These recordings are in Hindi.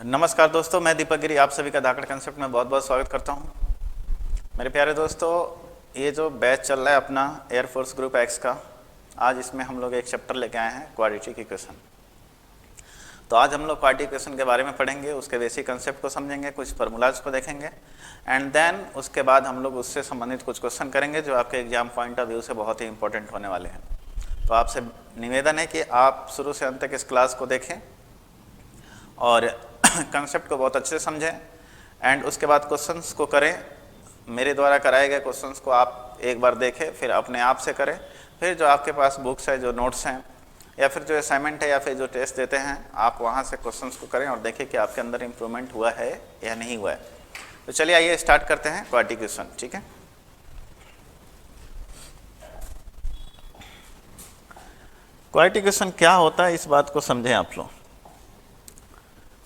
नमस्कार दोस्तों, मैं दीपक गिरी आप सभी का धाकड़ कंसेप्ट में बहुत बहुत स्वागत करता हूं। मेरे प्यारे दोस्तों, ये जो बैच चल रहा है अपना एयरफोर्स ग्रुप एक्स का, आज इसमें हम लोग एक चैप्टर लेके आए हैं क्वाड्रेटिक इक्वेशन। तो आज हम लोग क्वाड्रेटिक इक्वेशन के बारे में पढ़ेंगे, उसके बेसिक कंसेप्ट को समझेंगे, कुछ फार्मूलाज को देखेंगे एंड देन उसके बाद हम लोग उससे संबंधित कुछ क्वेश्चन करेंगे जो आपके एग्जाम पॉइंट ऑफ व्यू से बहुत ही इंपॉर्टेंट होने वाले हैं। तो आपसे निवेदन है कि आप शुरू से अंत तक इस क्लास को देखें और कंसेप्ट को बहुत अच्छे से समझें एंड उसके बाद क्वेश्चंस को करें। मेरे द्वारा कराए गए क्वेश्चंस को आप एक बार देखें, फिर अपने आप से करें, फिर जो आपके पास बुक्स है, जो नोट्स हैं या फिर जो असाइनमेंट है या फिर जो टेस्ट देते हैं, आप वहाँ से क्वेश्चंस को करें और देखें कि आपके अंदर इम्प्रूवमेंट हुआ है या नहीं हुआ है। तो चलिए आइए स्टार्ट करते हैं क्वाड्रेटिक इक्वेशन। ठीक है, क्वाड्रेटिक इक्वेशन क्या होता है इस बात को समझें आप लोग।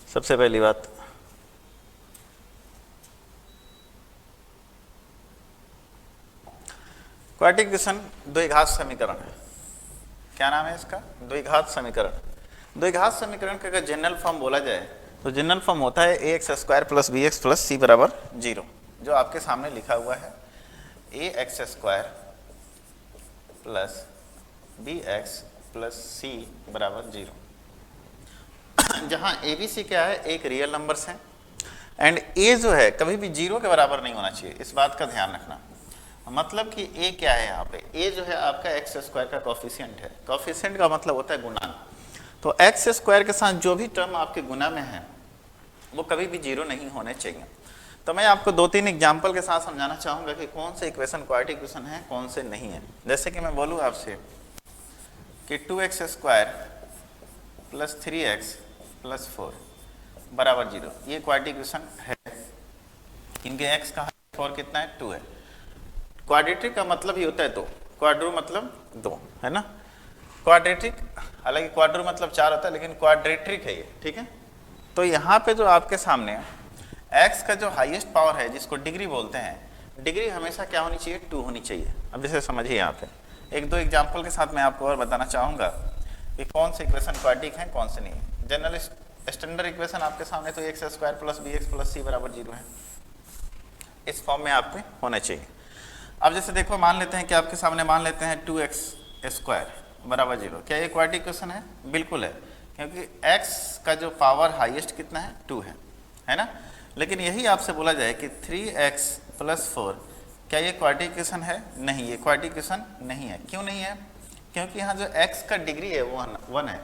सबसे पहली बात, क्वाड्रेटिक इक्वेशन द्विघात समीकरण है। क्या नाम है इसका? द्विघात समीकरण। द्विघात समीकरण का अगर जनरल फॉर्म बोला जाए तो जनरल फॉर्म होता है A x square plus B x plus सी बराबर 0, जो आपके सामने लिखा हुआ है A x square plus B x plus सी बराबर 0, जहाँ ए बी सी क्या है, एक रियल नंबर्स हैं एंड ए जो है कभी भी 0 के बराबर नहीं होना चाहिए, इस बात का ध्यान रखना। मतलब कि ए क्या है यहाँ पे, ए जो है आपका एक्स स्क्वायर का कोफिशिएंट है। कोफिशिएंट का मतलब होता है गुणा। तो एक्स स्क्वायर के साथ जो भी टर्म आपके गुना में है वो कभी भी 0 नहीं होने चाहिए। तो मैं आपको 2-3 एग्जाम्पल के साथ समझाना चाहूँगा कि कौन से इक्वेशन क्वाड्रेटिक इक्वेशन है, कौन से नहीं है। जैसे कि मैं बोलूँ आपसे कि 2x square plus 3x plus 4 बराबर 0, ये क्वाड्रेटिक इक्वेशन है। इनके x का 4 कितना है? 2 है। क्वाड्रेटिक का मतलब ही होता है 2, क्वाड्रो मतलब 2 है ना। क्वाड्रेटिक, हालांकि क्वाड्रो मतलब 4 होता है, लेकिन क्वाड्रेट्रिक है ये। ठीक है, तो यहाँ पे जो आपके सामने x का जो हाईएस्ट पावर है, जिसको डिग्री बोलते हैं, डिग्री हमेशा क्या होनी चाहिए? 2 होनी चाहिए। अब जैसे समझिए, यहाँ पे 1-2 एग्जाम्पल के साथ मैं आपको और बताना चाहूँगा कि कौन से इक्वेशन क्वाड्रेटिक हैं, कौन से नहीं है। जनरल स्टैंडर्ड इक्वेशन आपके सामने तो x square plus B x plus सी बराबर 0 है, इस फॉर्म में आपके होने चाहिए। अब जैसे देखो, मान लेते हैं कि आपके सामने मान लेते हैं 2x स्क्वायर बराबर 0, क्या ये क्वाड्रेटिक इक्वेशन है? बिल्कुल है, क्योंकि x का जो पावर हाईएस्ट कितना है? 2 है ना। लेकिन यही आपसे बोला जाए कि 3x प्लस 4, क्या ये क्वाड्रेटिक इक्वेशन है? नहीं, ये क्वाड्रेटिक इक्वेशन नहीं है। क्यों नहीं है? क्योंकि यहाँ जो x का डिग्री है वो 1 है।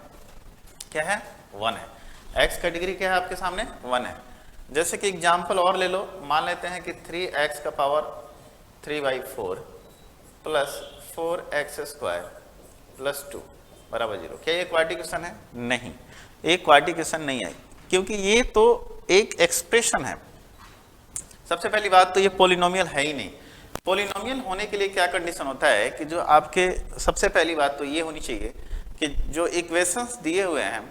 क्या है? 1 है। x का डिग्री क्या है आपके सामने? 1 है। जैसे कि एग्जाम्पल और ले लो, मान लेते हैं कि 3x का power 3/4 plus 4x square plus 2 बराबर 0, क्या ये क्वाड्रेटिक इक्वेशन है? नहीं, एक क्वाड्रेटिक इक्वेशन नहीं है, क्योंकि ये तो एक एक्सप्रेशन है। सबसे पहली बात तो ये पॉलिनोमियल है ही नहीं। पॉलिनोमियल होने के लिए क्या कंडीशन होता है कि जो आपके, सबसे पहली बात तो ये होनी चाहिए कि जो इक्वेशंस दिए हुए हैं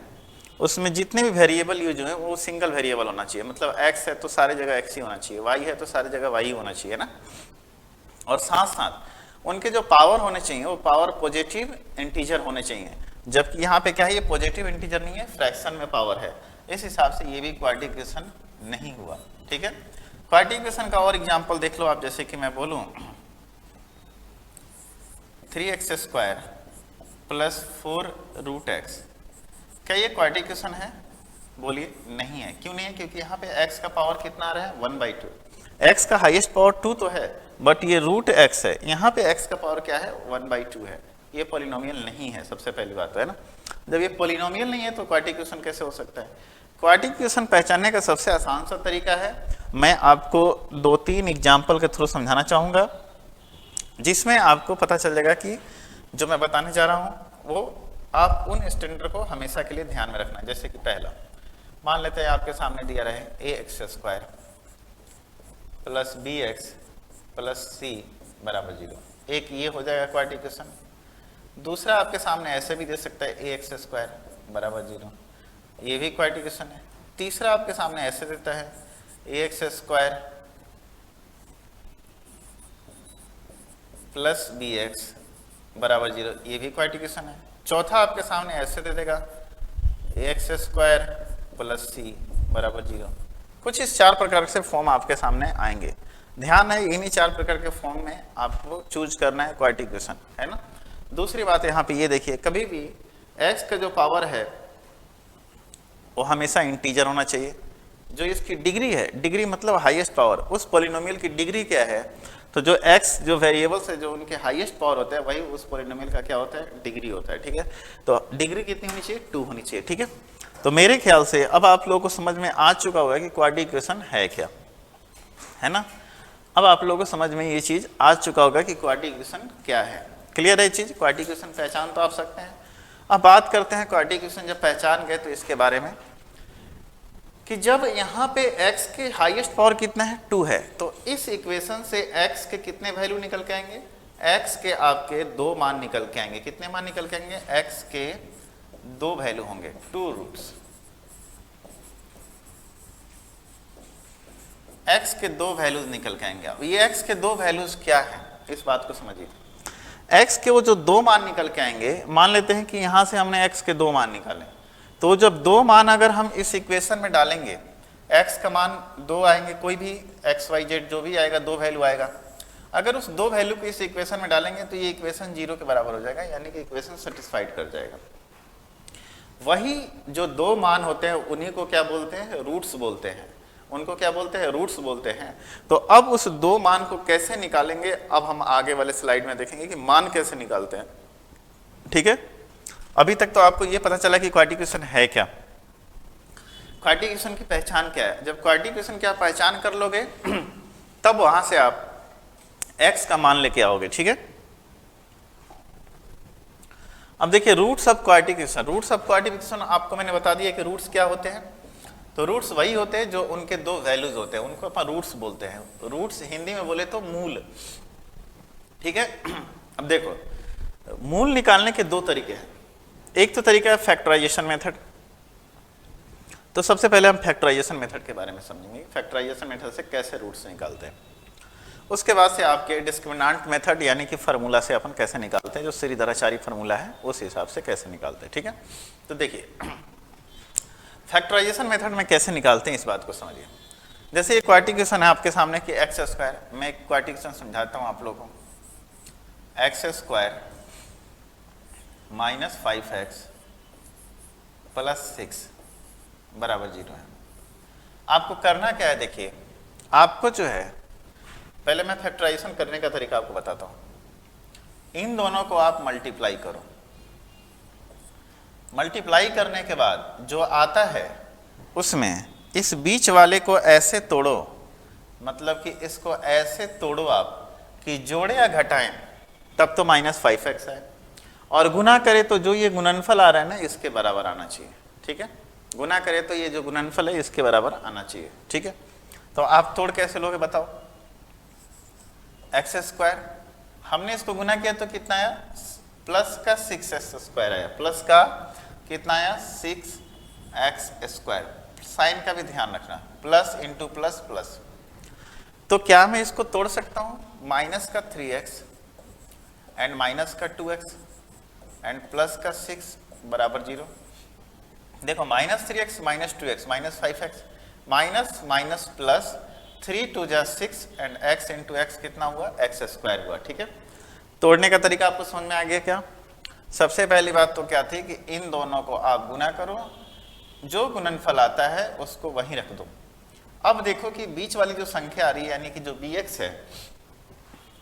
उसमें जितने भी वेरिएबल यूज हुए वो सिंगल वेरिएबल होना चाहिए। मतलब x है तो सारी जगह x ही होना चाहिए, y है तो सारी जगह y ही होना चाहिए ना। और साथ साथ उनके जो पावर होने चाहिए वो पावर पॉजिटिव इंटीजर होने चाहिए, जबकि यहाँ पे क्या है, ये पॉजिटिव इंटीजर नहीं है, फ्रैक्शन में पावर है। इस हिसाब से ये भी क्वाड्रेटिक इक्वेशन नहीं हुआ। ठीक है, क्वाड्रेटिक इक्वेशन का और एग्जाम्पल देख लो आप। जैसे कि मैं बोलूँ 3x स्क्वायर प्लस 4√x, क्या ये क्वाड्रेटिक इक्वेशन है? बोलिए, नहीं है। क्यों नहीं है? क्योंकि यहाँ पे x का पावर कितना आ रहा है? 1/2। x का हाईएस्ट पावर 2 तो है, बट ये √x है, यहाँ पे x का पावर क्या है? 1/2 है। ये पॉलिनोमियल नहीं है, सबसे पहली बात है ना। जब ये पॉलिनोमियल नहीं है तो क्वाड्रेटिक इक्वेशन कैसे हो सकता है? क्वाड्रेटिक इक्वेशन पहचानने का सबसे आसान सा तरीका है, मैं आपको 2-3 एग्जाम्पल के थ्रू समझाना चाहूँगा, जिसमें आपको पता चल जाएगा कि जो मैं बताने जा रहा हूँ वो आप उन स्टैंडर्ड को हमेशा के लिए ध्यान में रखना। जैसे कि पहला, मान लेते हैं आपके सामने दिया रहे A x square plus B x plus सी बराबर 0, एक ये हो जाएगा क्वाड्रेटिक इक्वेशन। दूसरा आपके सामने ऐसे भी दे सकता है ए एक्स स्क्वायर बराबर 0, ये भी क्वाड्रेटिक इक्वेशन है। तीसरा आपके सामने ऐसे देता है A x square plus B x बराबर 0, ये भी क्वाड्रेटिक इक्वेशन है। चौथा आपके सामने ऐसे दे देगा ए एक्स स्क्वायर प्लस सी बराबर 0। कुछ इस 4 प्रकार से फॉर्म आपके सामने आएंगे। ध्यान है इन्हीं 4 प्रकार के फॉर्म में आपको चूज करना है क्वाड्रेटिक इक्वेशन, है ना। दूसरी बात यहाँ पे ये देखिए, कभी भी x का जो पावर है वो हमेशा इंटीजर होना चाहिए। जो इसकी डिग्री है, डिग्री मतलब हाईएस्ट पावर, उस पॉलिनोमियल की डिग्री क्या है, तो जो x जो वेरिएबल्स है जो उनके हाईएस्ट पावर होता है वही उस पॉलिनोमियल का क्या होता है, डिग्री होता है, ठीक है। तो डिग्री कितनी होनी चाहिए, 2 होनी चाहिए, ठीक है। तो मेरे ख्याल से अब आप लोगों को समझ में आ चुका होगा कि क्वाड्रेटिक इक्वेशन है क्या, है ना। अब आप लोगों को समझ में ये चीज आ चुका होगा कि क्वाड्रेटिक इक्वेशन क्या है। क्लियर है चीज, क्वाड्रेटिक इक्वेशन पहचान तो आप सकते हैं। अब बात करते हैं क्वाड्रेटिक इक्वेशन जब पहचान गए तो इसके बारे में कि जब यहाँ पे x के हाईएस्ट पावर कितना है, 2 है, तो इस इक्वेशन से x के कितने वैल्यू निकल के आएंगे, x के आपके 2 मान निकल के आएंगे। कितने मान निकल के आएंगे, x के 2 वैल्यू होंगे, 2 रूट्स। x के 2 वैल्यूज निकल के आएंगे। अब ये x के 2 वैल्यूज क्या है, इस बात को समझिए। x के वो जो 2 मान निकल के आएंगे, मान लेते हैं कि यहाँ से हमने x के 2 मान निकाले, तो जब 2 मान अगर हम इस इक्वेशन में डालेंगे, x का मान 2 आएंगे, कोई भी x y z जो भी आएगा 2 वैल्यू आएगा। अगर उस 2 वैल्यू को इस इक्वेशन में डालेंगे तो ये इक्वेशन 0 के बराबर हो जाएगा, यानी कि इक्वेशन सेटिस्फाइड कर जाएगा। वही जो 2 मान होते हैं उन्हीं को क्या बोलते हैं, रूट्स बोलते हैं। उनको क्या बोलते हैं, रूट्स बोलते हैं। तो अब उस 2 मान को कैसे निकालेंगे, अब हम आगे वाले स्लाइड में देखेंगे कि मान कैसे निकालते हैं, ठीक है। अभी तक तो आपको ये पता चला कि क्वाड्रेटिक इक्वेशन है क्या, क्वाड्रेटिक इक्वेशन की पहचान क्या है। जब क्वाड्रेटिक इक्वेशन की आप पहचान कर लोगे तब वहां से आप x का मान लेके आओगे, ठीक है। अब देखिए roots of quadratic equation, roots of quadratic equation आपको मैंने बता दिया कि रूट्स क्या होते हैं। तो रूट्स वही होते हैं जो उनके 2 वैल्यूज होते हैं, उनको अपन रूट्स बोलते हैं। रूट्स हिंदी में बोले तो मूल, ठीक है। अब देखो मूल निकालने के 2 तरीके हैं। एक तो तरीका है फैक्टराइजेशन मेथड। तो सबसे पहले हम फैक्टराइजेशन मेथड के बारे में समझेंगे, फैक्टराइजेशन मेथड से कैसे रूट्स निकालते हैं। उसके बाद से आपके डिस्क्रिमिनेंट मेथड यानी कि फार्मूला से अपन कैसे निकालते हैं, जो श्रीधराचार्य फार्मूला है उस हिसाब से कैसे निकालते हैं, ठीक है। तो देखिए फैक्टराइजेशन मेथड में कैसे निकालते हैं इस बात को समझिए। जैसे ये क्वाड्रेटिक इक्वेशन है आपके सामने कि x², मैं एक क्वाड्रेटिक इक्वेशन समझाता हूँ आप लोगों को। x² माइनस 5x प्लस 6 बराबर 0 है। आपको करना क्या है, देखिए आपको जो है पहले मैं फैक्टराइजेशन करने का तरीका आपको बताता हूं। इन दोनों को आप मल्टीप्लाई करो, मल्टीप्लाई करने के बाद जो आता है उसमें इस बीच वाले को ऐसे तोड़ो, मतलब कि इसको ऐसे तोड़ो आप कि जोड़े या घटाएं, तब तो माइनस 5x है। और गुना करे तो जो ये गुणनफल आ रहा है ना इसके बराबर आना चाहिए, ठीक है। गुना करे तो ये जो गुणनफल है इसके बराबर आना चाहिए, ठीक है। तो आप तोड़ कैसे लोगे बताओ, x² हमने इसको गुना किया तो कितना आया, प्लस का 6x² आया, प्लस का कितना आया 6x²। साइन का भी ध्यान रखना, प्लस इंटू प्लस प्लस। तो क्या मैं इसको तोड़ सकता हूं, माइनस का 3x एंड माइनस का 2x एंड प्लस का 6 बराबर 0। देखो minus 3x minus 2x minus 5x, minus minus plus 3 2 जा 6 एंड x इंटू एक्स कितना हुआ, x² हुआ, ठीक है। तोड़ने का तरीका आपको समझ में आ गया क्या। सबसे पहली बात तो क्या थी कि इन दोनों को आप गुना करो, जो गुणनफल आता है उसको वहीं रख दो। अब देखो कि बीच वाली जो संख्या आ रही है यानी कि जो bx है,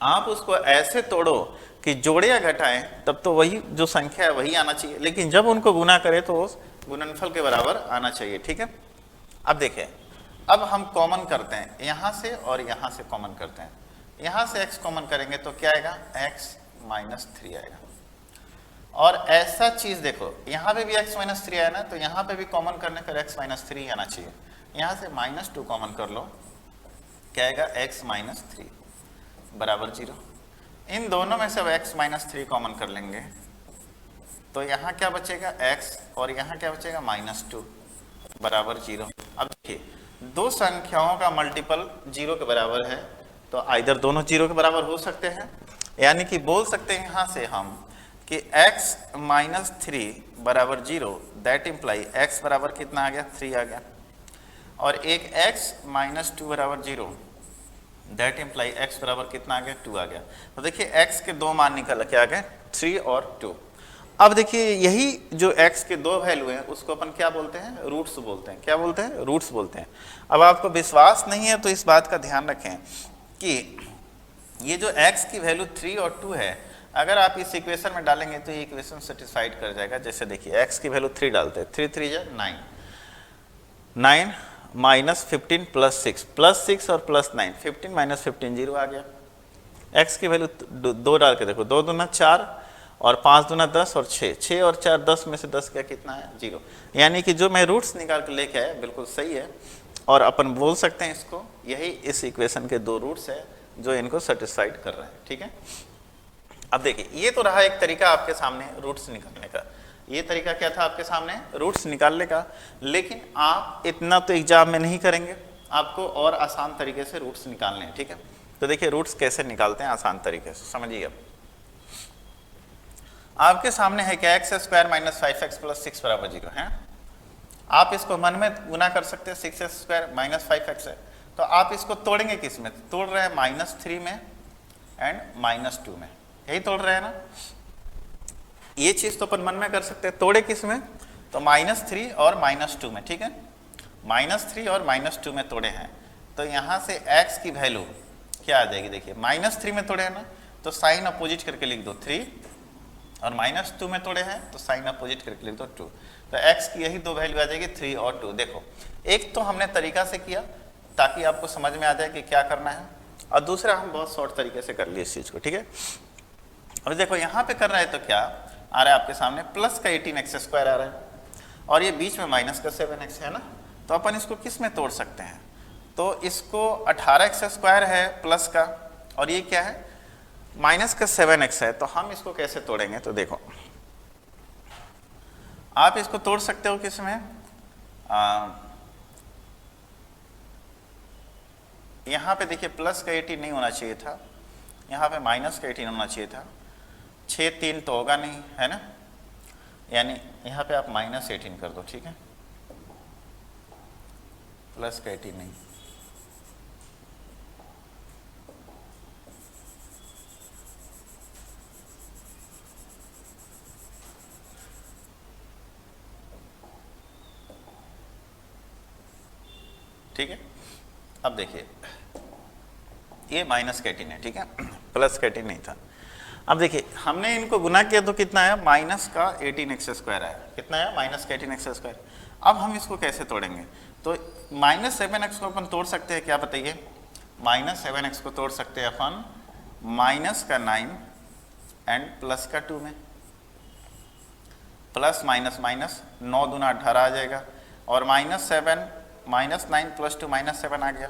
आप उसको ऐसे तोड़ो कि जोड़े या घटाएं, तब तो वही जो संख्या है वही आना चाहिए, लेकिन जब उनको गुना करें तो उस गुणनफल के बराबर आना चाहिए, ठीक है। अब देखिए अब हम कॉमन करते हैं, यहाँ से और यहाँ से कॉमन करते हैं। यहाँ से x कॉमन करेंगे तो क्या आएगा, x माइनस 3 आएगा। और ऐसा चीज देखो यहाँ पे भी x माइनस 3 आया ना, तो यहाँ पे भी कॉमन करने पर x माइनस 3 आना चाहिए। यहाँ से माइनस 2 कॉमन कर लो, क्या आएगा, x माइनस 3 बराबर 0। इन दोनों में से अब x माइनस 3 कॉमन कर लेंगे तो यहाँ क्या बचेगा, x और यहाँ क्या बचेगा, माइनस 2 बराबर 0। अब देखिए दो संख्याओं का मल्टीपल 0 के बराबर है, तो आइदर दोनों 0 के बराबर हो सकते हैं, यानी कि बोल सकते हैं यहाँ से हम कि x माइनस 3 बराबर 0, दैट इम्प्लाई x बराबर कितना आ गया, 3 आ गया। और एक x माइनस 2 बराबर 0, दैट इम्प्लाई x बराबर कितना आ गया 2 आ गया। तो देखिए x के दो मान निकल के आ गए 3 और 2। अब देखिए यही जो x के दो वैल्यू हैं उसको अपन क्या बोलते हैं, रूट्स बोलते हैं। क्या बोलते हैं, रूट्स बोलते हैं। अब आपको विश्वास नहीं है तो इस बात का ध्यान रखें कि ये जो x की वैल्यू 3 और 2 है, अगर आप इस इक्वेशन में डालेंगे तो ये इक्वेशन सेटिस्फाइड कर जाएगा। जैसे देखिए x की वैल्यू 3 डालते हैं, 3 3 9, 9 माइनस 15 प्लस 6 और प्लस 9, 15 माइनस 15 0 आ गया। x की वैल्यू 2 डाल के देखो, 2 दूना 4 और 5 दूना 10 और 6 और 4 10 में से 10 क्या कितना है 0। यानी कि जो मैं रूट्स निकाल के लेके आया बिल्कुल सही है, और अपन बोल सकते हैं इसको यही इस इक्वेशन के दो रूट्स है जो इनको सेटिस्फाइड कर रहे हैं। ठीक है, अब देखिए ये तो रहा एक तरीका आपके सामने रूट्स निकालने का। ये तरीका क्या था आपके सामने, रूट्स निकालने का। लेकिन आप इतना तो एग्जाम में नहीं करेंगे, आपको और आसान तरीके से रूट्स निकालने हैं। ठीक है, तो देखिए रूट्स कैसे निकालते हैं आसान तरीके से, समझिए। अब आपके सामने है क्या x square minus 5x plus 6 बराबर 0 है। आप इसको मन में गुना कर सकते हैं, 6x स्क्वायर माइनस 5x है, तो आप इसको तोड़ेंगे किस में, तोड़ रहे हैं -3 में एंड -2 में, यही तोड़ रहे हैं ना। ये चीज तो अपन मन में कर सकते हैं, तोड़े किस में, तो -3 और -2 में। ठीक है, -3 और -2 में तोड़े हैं, तो यहाँ से x की वैल्यू क्या आ जाएगी, देखिए -3 में तोड़े हैं ना, तो साइन अपोजिट करके लिख दो 3, और -2 में तोड़े हैं तो साइन अपोजिट करके लिख दो 2। तो x की यही दो वैल्यू आ जाएगी 3 और 2। देखो एक तो हमने तरीका से किया ताकि आपको समझ में आ जाए कि क्या करना है, और दूसरा हम बहुत शॉर्ट तरीके से कर लिए इस चीज़ को। ठीक है, अब देखो यहाँ पे कर रहा है तो क्या आ रहा है आपके सामने, प्लस का 18x स्क्वायर आ रहा है, और ये बीच में माइनस का 7x है ना। तो अपन इसको किस में तोड़ सकते हैं, तो इसको 18x स्क्वायर है प्लस का, और ये क्या है माइनस का 7x है, तो हम इसको कैसे तोड़ेंगे। तो देखो आप इसको तोड़ सकते हो किस में, यहाँ पे देखिए प्लस का 18 नहीं होना चाहिए था, यहाँ पे माइनस का 18 होना चाहिए था। 6 3 तो होगा नहीं है ना, यानी यहाँ पे आप -18 कर दो। ठीक है, प्लस का 18 नहीं। ठीक है, अब देखिए ये -18 है। ठीक है, प्लस का 18 नहीं था। अब देखिए हमने इनको गुना किया तो कितना आया, माइनस का 18x स्क्वायर आया। कितना आया, माइनस का 18x स्क्वायर। अब हम इसको कैसे तोड़ेंगे, तो -7x को अपन तोड़ सकते हैं, क्या बताइए, -7x को तोड़ सकते हैं अपन माइनस का 9 एंड प्लस का 2 में। प्लस माइनस माइनस 9 दूना 18 आ जाएगा, और -7 -9 + 2 -7 आ गया।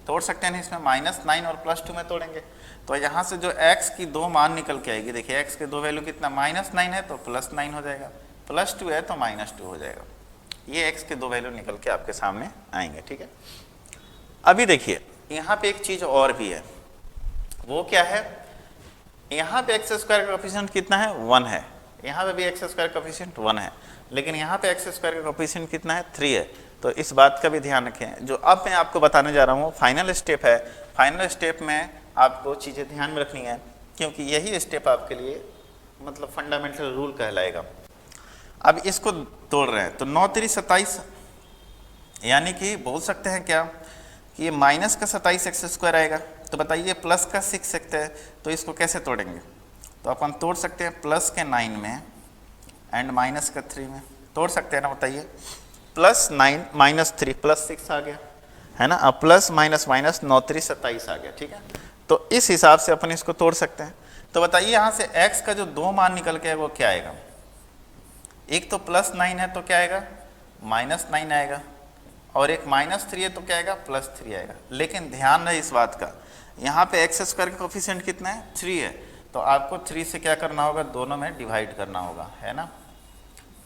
तोड़ सकते हैं नहीं, इसमें -9 और +2 में तोड़ेंगे तो यहाँ से जो x की दो मान निकल के आएगी, देखिए x के दो वैल्यू कितना, -9 है तो +9 हो जाएगा, +2 है तो -2 हो जाएगा। ये x के दो वैल्यू निकल के आपके सामने आएंगे। ठीक है, अभी देखिए यहाँ पे एक चीज़ और भी है, वो क्या है, यहाँ पे x स्क्वायर का कोफिशिएंट कितना है, 1 है। यहाँ पे भी x स्क्वायर का कोफिशिएंट 1 है, लेकिन यहाँ पे x स्क्वायर का कोफिशिएंट कितना है, 3 है। तो इस बात का भी ध्यान रखें, जो अब मैं आपको बताने जा रहा हूँ फाइनल स्टेप है। फाइनल स्टेप में आपको चीज़ें ध्यान में रखनी है, क्योंकि यही स्टेप आपके लिए मतलब फंडामेंटल रूल कहलाएगा। अब इसको तोड़ रहे हैं तो 9 3 27, यानी कि बोल सकते हैं क्या कि ये माइनस का 27x स्क्वायर आएगा। तो बताइए प्लस का 6x है, तो इसको कैसे तोड़ेंगे, तो अपन तोड़ सकते हैं प्लस के 9 में एंड माइनस का 3 में, तोड़ सकते हैं ना, बताइए। +9 -3 +6 आ गया है ना, अब प्लस माइनस माइनस 9 3 27 आ गया। ठीक है, तो इस हिसाब से अपन इसको तोड़ सकते हैं। तो बताइए यहाँ से x का जो दो मान निकल के है वो क्या आएगा, एक तो +9 है तो क्या आएगा, -9 आएगा, और एक -3 है तो क्या आएगा, +3 आएगा। लेकिन ध्यान रहे इस बात का, यहाँ पे x स्क्वायर का कोफिशिएंट कितना है, 3 है, तो आपको 3 से क्या करना होगा, दोनों में डिवाइड करना होगा, है ना।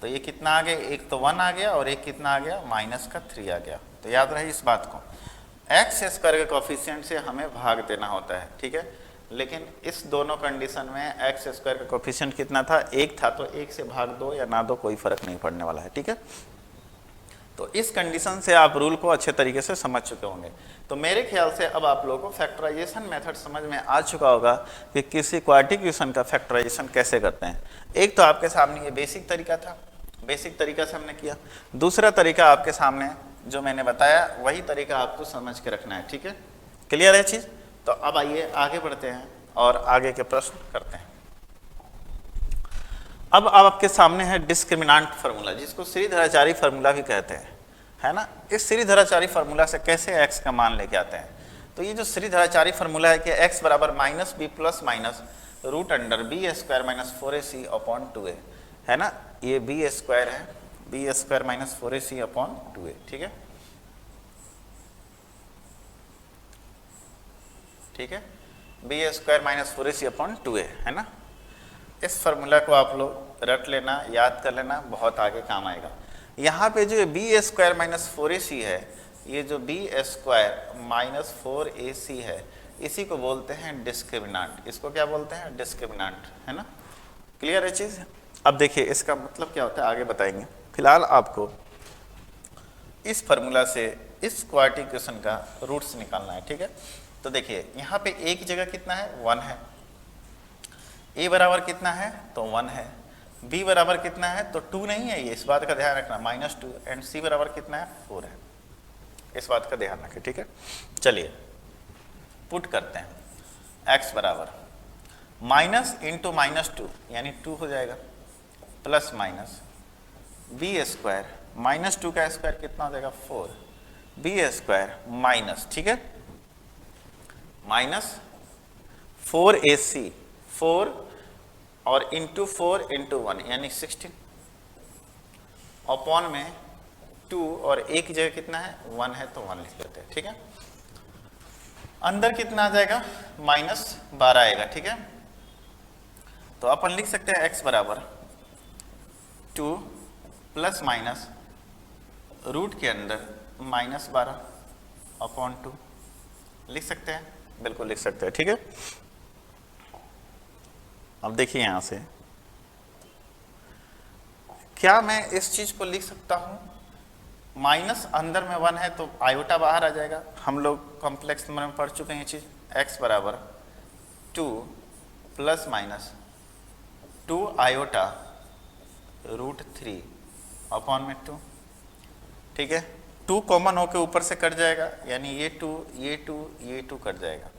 तो ये कितना आ गया, एक तो 1 आ गया और एक कितना आ गया, -3 आ गया। तो याद रहे इस बात को, एक्स स्क्वायर के कोफिशिएंट से हमें भाग देना होता है। ठीक है, लेकिन इस दोनों कंडीशन में एक्स स्क्वायर का कोफिशिएंट कितना था, 1 था, तो 1 से भाग दो या ना दो कोई फर्क नहीं पड़ने वाला है। ठीक है, तो इस कंडीशन से आप रूल को अच्छे तरीके से समझ चुके होंगे। तो मेरे ख्याल से अब आप लोगों को फैक्टराइजेशन मेथड समझ में आ चुका होगा कि किसी क्वाड्रेटिक इक्वेशन का फैक्टराइजेशन कैसे करते हैं। एक तो आपके सामने ये बेसिक तरीका था, बेसिक तरीका से हमने किया। दूसरा तरीका आपके सामने जो मैंने बताया वही तरीका आपको समझ के रखना है, ठीक है, क्लियर है चीज़। तो अब आइए आगे बढ़ते हैं और आगे के प्रश्न करते हैं। अब आपके सामने है डिस्क्रिमिनांट फार्मूला, जिसको श्रीधराचार्य फार्मूला भी कहते हैं, है ना। इस श्रीधराचार्य फार्मूला से कैसे x का मान लेके आते हैं। तो ये जो श्रीधराचार्य फार्मूला है कि x बराबर minus b plus minus root under b square minus 4ac upon 2a, है ना। ये बी स्क्वायर है, b square minus 4ac upon 2a, ठीक है, ठीक है, b square minus 4ac upon 2a, है ना। इस फार्मूला को आप लोग रट लेना, याद कर लेना, बहुत आगे काम आएगा। यहाँ पे जो बी स्क्वायर माइनस 4ac है, ये जो बी स्क्वायर माइनस 4ac है, इसी को बोलते हैं डिस्क्रिमिनांट। इसको क्या बोलते हैं, डिस्क्रिमिनांट, है ना। क्लियर है चीज़। अब देखिए इसका मतलब क्या होता है आगे बताएंगे। फिलहाल आपको इस फार्मूला से इस क्वाड्रेटिक इक्वेशन का रूट्स निकालना है, ठीक है। तो देखिए यहाँ पे एक जगह कितना है, 1 है, a बराबर कितना है तो 1 है, b बराबर कितना है तो 2 नहीं है, ये इस बात का ध्यान रखना, -2, एंड c बराबर कितना है 4 है, इस बात का ध्यान रखें, ठीक है। चलिए पुट करते हैं, x बराबर माइनस इंटू -2 यानी 2 हो जाएगा, प्लस माइनस बी स्क्वायर -2 का स्क्वायर कितना हो जाएगा 4, बी स्क्वायर माइनस, ठीक है, माइनस 4ac 4 और इंटू 4 इंटू 1 यानी 16 अपॉन में 2 और एक की जगह कितना है 1 है तो 1 लिख लेते हैं, ठीक है। अंदर कितना आ जाएगा -12 आएगा, ठीक है। तो अपन लिख सकते हैं x बराबर 2 प्लस माइनस रूट के अंदर -12 अपॉन 2 लिख सकते हैं, बिल्कुल लिख सकते हैं, ठीक है। अब देखिए यहां से क्या मैं इस चीज को लिख सकता हूं, माइनस अंदर में 1 है तो आयोटा बाहर आ जाएगा। हम लोग कॉम्प्लेक्स नंबर में पढ़ चुके हैं ये चीज। x बराबर 2 plus minus 2 iota root 3 upon में 2, ठीक है। 2 कॉमन होके ऊपर से कट जाएगा, यानी ये 2 ये 2 ये 2 कट जाएगा,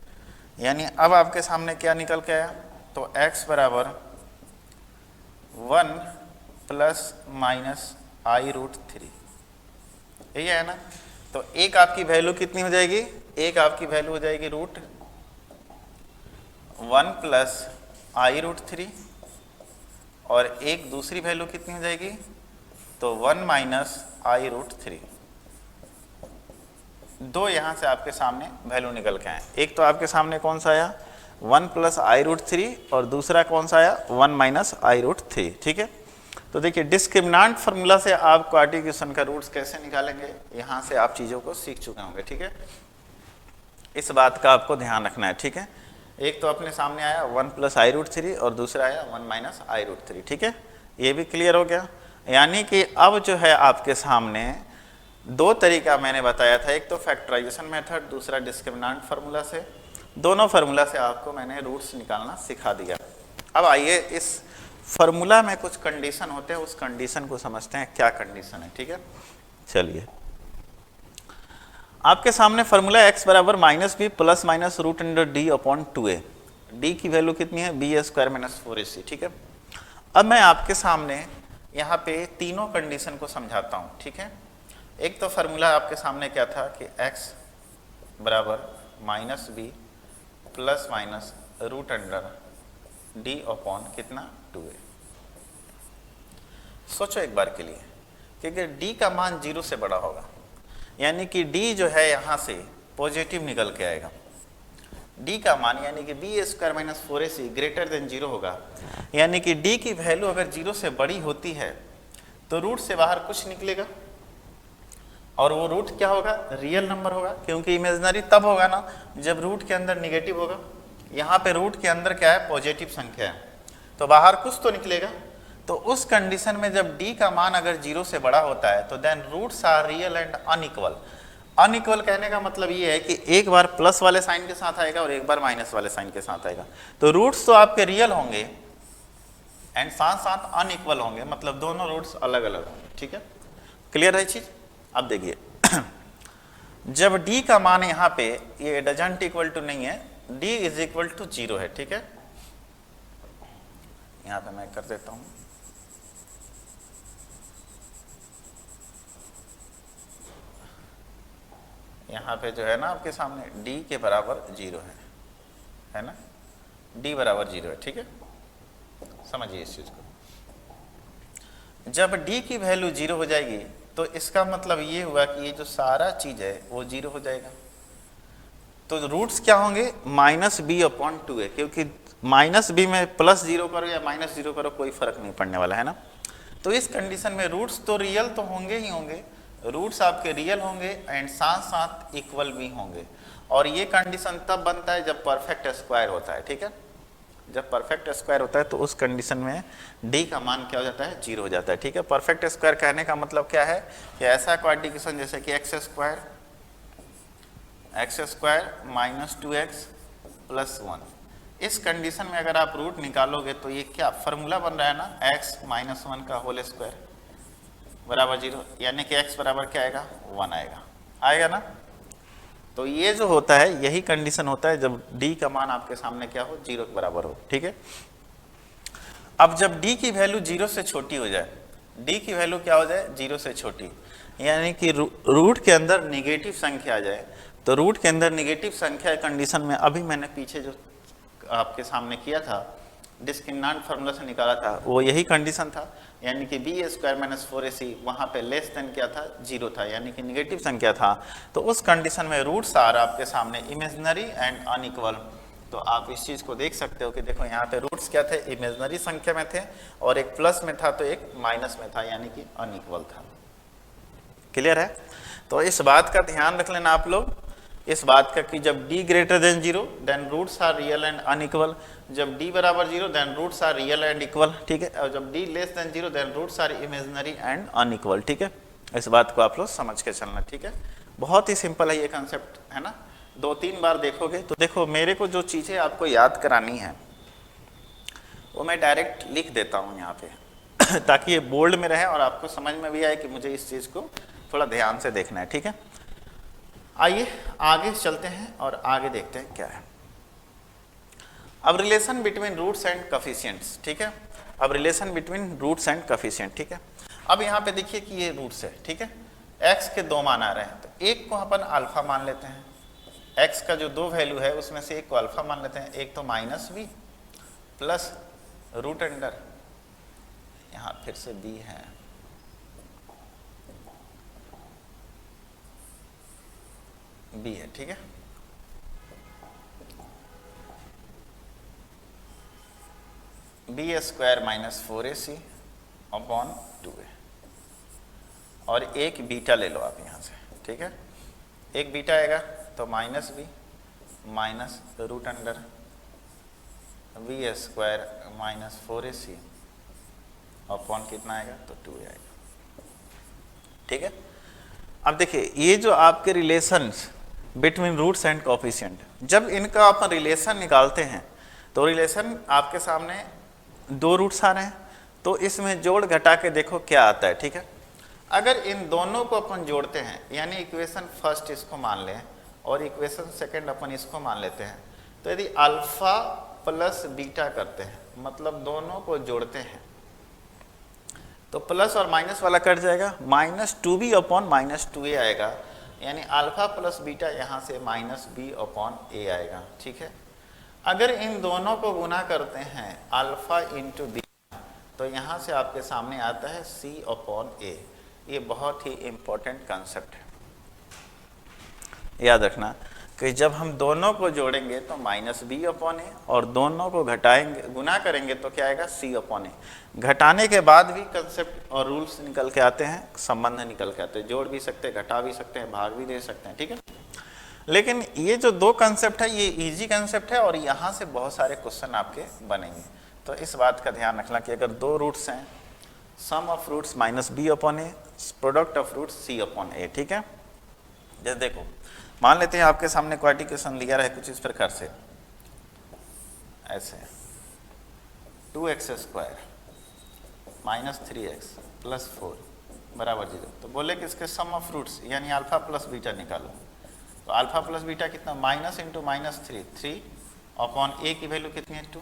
यानी अब आपके सामने क्या निकल के आया, तो x बराबर 1 प्लस माइनस आई रूट 3, यही है ना। तो एक आपकी वैल्यू कितनी हो जाएगी, एक आपकी वैल्यू हो जाएगी रूट 1 प्लस आई रूट 3 और एक दूसरी वैल्यू कितनी हो जाएगी तो 1 माइनस आई रूट 3। दो यहाँ से आपके सामने वैल्यू निकल के आए, एक तो आपके सामने कौन सा आया 1 प्लस आई रूट 3 और दूसरा कौन सा आया 1 माइनस आई रूट 3, ठीक है। तो देखिए डिस्क्रिमिनांट फार्मूला से आप क्वाड्रेटिक इक्वेशन का रूट्स कैसे निकालेंगे, यहाँ से आप चीज़ों को सीख चुके होंगे, ठीक है। इस बात का आपको ध्यान रखना है, ठीक है। एक तो अपने सामने आया 1 प्लस आई रूट 3 और दूसरा आया 1 माइनस आई रूट 3, ठीक है। ये भी क्लियर हो गया। यानी कि अब जो है आपके सामने दो तरीका मैंने बताया था, एक तो फैक्टराइजेशन मेथड, दूसरा डिस्क्रिमिनांट फार्मूला से। दोनों फार्मूला से आपको मैंने रूट्स निकालना सिखा दिया। अब आइए इस फार्मूला में कुछ कंडीशन होते हैं, उस कंडीशन को समझते हैं क्या कंडीशन है, ठीक है। चलिए आपके सामने फार्मूला x बराबर -b plus minus root under d upon 2a, d की वैल्यू कितनी है बी स्क्वायर माइनस 4ac, ठीक है। अब मैं आपके सामने यहाँ पे तीनों कंडीशन को समझाता हूँ, ठीक है। एक तो फार्मूला आपके सामने क्या था कि x बराबर -b plus minus root under d upon कितना 2a। सोचो एक बार के लिए, क्योंकि d का मान 0 से बड़ा होगा, यानी कि d जो है यहाँ से पॉजिटिव निकल के आएगा। d का मान यानी कि b square minus 4ac greater than 0 होगा, यानी कि d की वैल्यू अगर 0 से बड़ी होती है तो रूट से बाहर कुछ निकलेगा, और वो रूट क्या होगा रियल नंबर होगा, क्योंकि इमेजिनरी तब होगा ना जब रूट के अंदर निगेटिव होगा। यहाँ पे रूट के अंदर क्या है पॉजिटिव संख्या है, तो बाहर कुछ तो निकलेगा। तो उस कंडीशन में जब d का मान अगर 0 से बड़ा होता है तो then roots are real and unequal. Unequal कहने का मतलब ये है कि एक बार प्लस वाले साइन के साथ आएगा और एक बार माइनस वाले साइन के साथ आएगा। तो रूट्स तो आपके रियल होंगे एंड साथ साथ अनइक्वल होंगे, मतलब दोनों रूट्स अलग अलग होंगे। ठीक है, क्लियर है चीज। अब देखिए जब d का मान यहाँ पे ये डजंट इक्वल टू नहीं है, d इज इक्वल टू 0 है। ठीक है, यहाँ पे मैं कर देता हूँ, यहाँ पे जो है ना आपके सामने d के बराबर 0 है ना, d बराबर 0 है। ठीक है, समझिए इस चीज को। जब d की वैल्यू 0 हो जाएगी तो इसका मतलब ये हुआ कि ये जो सारा चीज है वो 0 हो जाएगा। तो रूट्स क्या होंगे, -b/2 है, क्योंकि -b में +0 करो या -0 करो कोई फर्क नहीं पड़ने वाला है ना। तो इस कंडीशन में रूट्स तो रियल तो होंगे ही होंगे, रूट्स आपके रियल होंगे एंड साथ साथ इक्वल भी होंगे। और ये कंडीशन तब बनता है जब परफेक्ट स्क्वायर होता है। ठीक है, जब परफेक्ट स्क्वायर होता है तो उस कंडीशन में d का मान क्या हो जाता है, 0 हो जाता है। ठीक है, परफेक्ट स्क्वायर कहने का मतलब क्या है कि ऐसा क्वाड्रिकेशन जैसे कि x स्क्वायर -2x + 1, इस कंडीशन में अगर आप रूट निकालोगे तो ये क्या फॉर्मूला बन रहा है ना, x - 1 का होल स्क्वायर बराबर 0, यानी कि x बराबर क्या आएगा, 1 आएगा ना। तो ये जो होता है यही कंडीशन होता है जब d का मान आपके सामने क्या हो, 0 के बराबर हो। ठीक है, अब जब d की वैल्यू 0 से छोटी हो जाए, d की वैल्यू क्या हो जाए, 0 से छोटी, यानी कि रूट के अंदर निगेटिव संख्या आ जाए, तो रूट के अंदर निगेटिव संख्या कंडीशन में अभी मैंने पीछे जो आपके सामने किया था डिस्क्रिमिनेंट फार्मूला से निकाला था वो यही कंडीशन था, यानी कि b² - 4ac वहाँ पे लेस देन क्या था, 0 था, यानी कि निगेटिव संख्या था। तो उस कंडीशन में रूट्स आर आपके सामने इमेजिनरी एंड अनइक्वल। तो आप इस चीज़ को देख सकते हो कि देखो यहाँ पे रूट्स क्या थे, इमेजिनरी संख्या में थे और एक प्लस में था तो एक माइनस में था, यानी कि अनइक्वल था। क्लियर है। तो इस बात का ध्यान रख लेना आप लोग, इस बात का कि जब d greater than 0 then roots are real and unequal, जब d बराबर 0 then roots are real and equal. ठीक है, और जब d less than 0 then roots are imaginary and unequal. ठीक है, इस बात को आप लोग समझ के चलना। ठीक है, बहुत ही सिंपल है ये कंसेप्ट, है ना। 2-3 बार देखोगे तो देखो मेरे को जो चीज़ें आपको याद करानी है वो मैं डायरेक्ट लिख देता हूँ यहाँ पे ताकि ये बोल्ड में रहे और आपको समझ में भी आए कि मुझे इस चीज़ को थोड़ा ध्यान से देखना है। ठीक है, आइए आगे चलते हैं और आगे देखते हैं क्या है। अब relation between roots and coefficients. ठीक है, अब relation between roots and coefficient. ठीक है, अब यहाँ पे देखिए कि ये रूट्स है। ठीक है, x के 2 मान आ रहे हैं, तो एक को अपन अल्फा मान लेते हैं, x का जो 2 वैल्यू है उसमें से एक को अल्फा मान लेते हैं, एक तो -b प्लस रूट अंडर, यहाँ फिर से b है, b है। ठीक है, b² - 4ac अपॉन 2a, और एक बीटा ले लो आप यहाँ से। ठीक है, एक बीटा आएगा तो -b minus root under b² - 4ac upon कितना आएगा, तो 2a आएगा। ठीक है, अब देखिए ये जो आपके relations between roots and coefficient, जब इनका अपन रिलेशन निकालते हैं तो रिलेशन आपके सामने 2 रूट्स आ रहे हैं, तो इसमें जोड़ घटा के देखो क्या आता है। ठीक है, अगर इन दोनों को अपन जोड़ते हैं, यानी इक्वेशन फर्स्ट इसको मान लें और इक्वेशन सेकंड अपन इसको मान लेते हैं, तो यदि अल्फा प्लस बीटा करते हैं, मतलब दोनों को जोड़ते हैं, तो प्लस और माइनस वाला कट जाएगा, -2b अपॉन -2a आएगा, यानी अल्फा प्लस बीटा यहाँ से -b अपॉन a आएगा। ठीक है, अगर इन दोनों को गुना करते हैं अल्फा इंटू बीटा, तो यहाँ से आपके सामने आता है c अपॉन a। ये बहुत ही इम्पोर्टेंट कंसेप्ट है, याद रखना कि जब हम दोनों को जोड़ेंगे तो -b अपॉन a, और दोनों को घटाएंगे गुना करेंगे तो क्या आएगा, c अपॉन a। घटाने के बाद भी कंसेप्ट और रूल्स निकल के आते हैं, संबंध निकल के आते हैं, जोड़ भी सकते हैं, घटा भी सकते हैं, भाग भी दे सकते हैं। ठीक है, लेकिन ये जो 2 कंसेप्ट है ये इजी कंसेप्ट है और यहाँ से बहुत सारे क्वेश्चन आपके बनेंगे। तो इस बात का ध्यान रखना कि अगर 2 रूट्स हैं sum of roots minus B upon A, product of roots C upon A. ठीक है, जैसे देखो मान लेते हैं आपके सामने क्वाड्रेटिक इक्वेशन दिया रहा है कुछ इस प्रकार से, ऐसे 2x square minus 3x plus 4 बराबर 0। तो बोले कि इसके सम ऑफ रूट्स यानी अल्फा प्लस बीटा निकालो। तो अल्फा प्लस बीटा कितना, माइनस इंटू माइनस 3 अपॉन ए की वैल्यू कितनी है 2।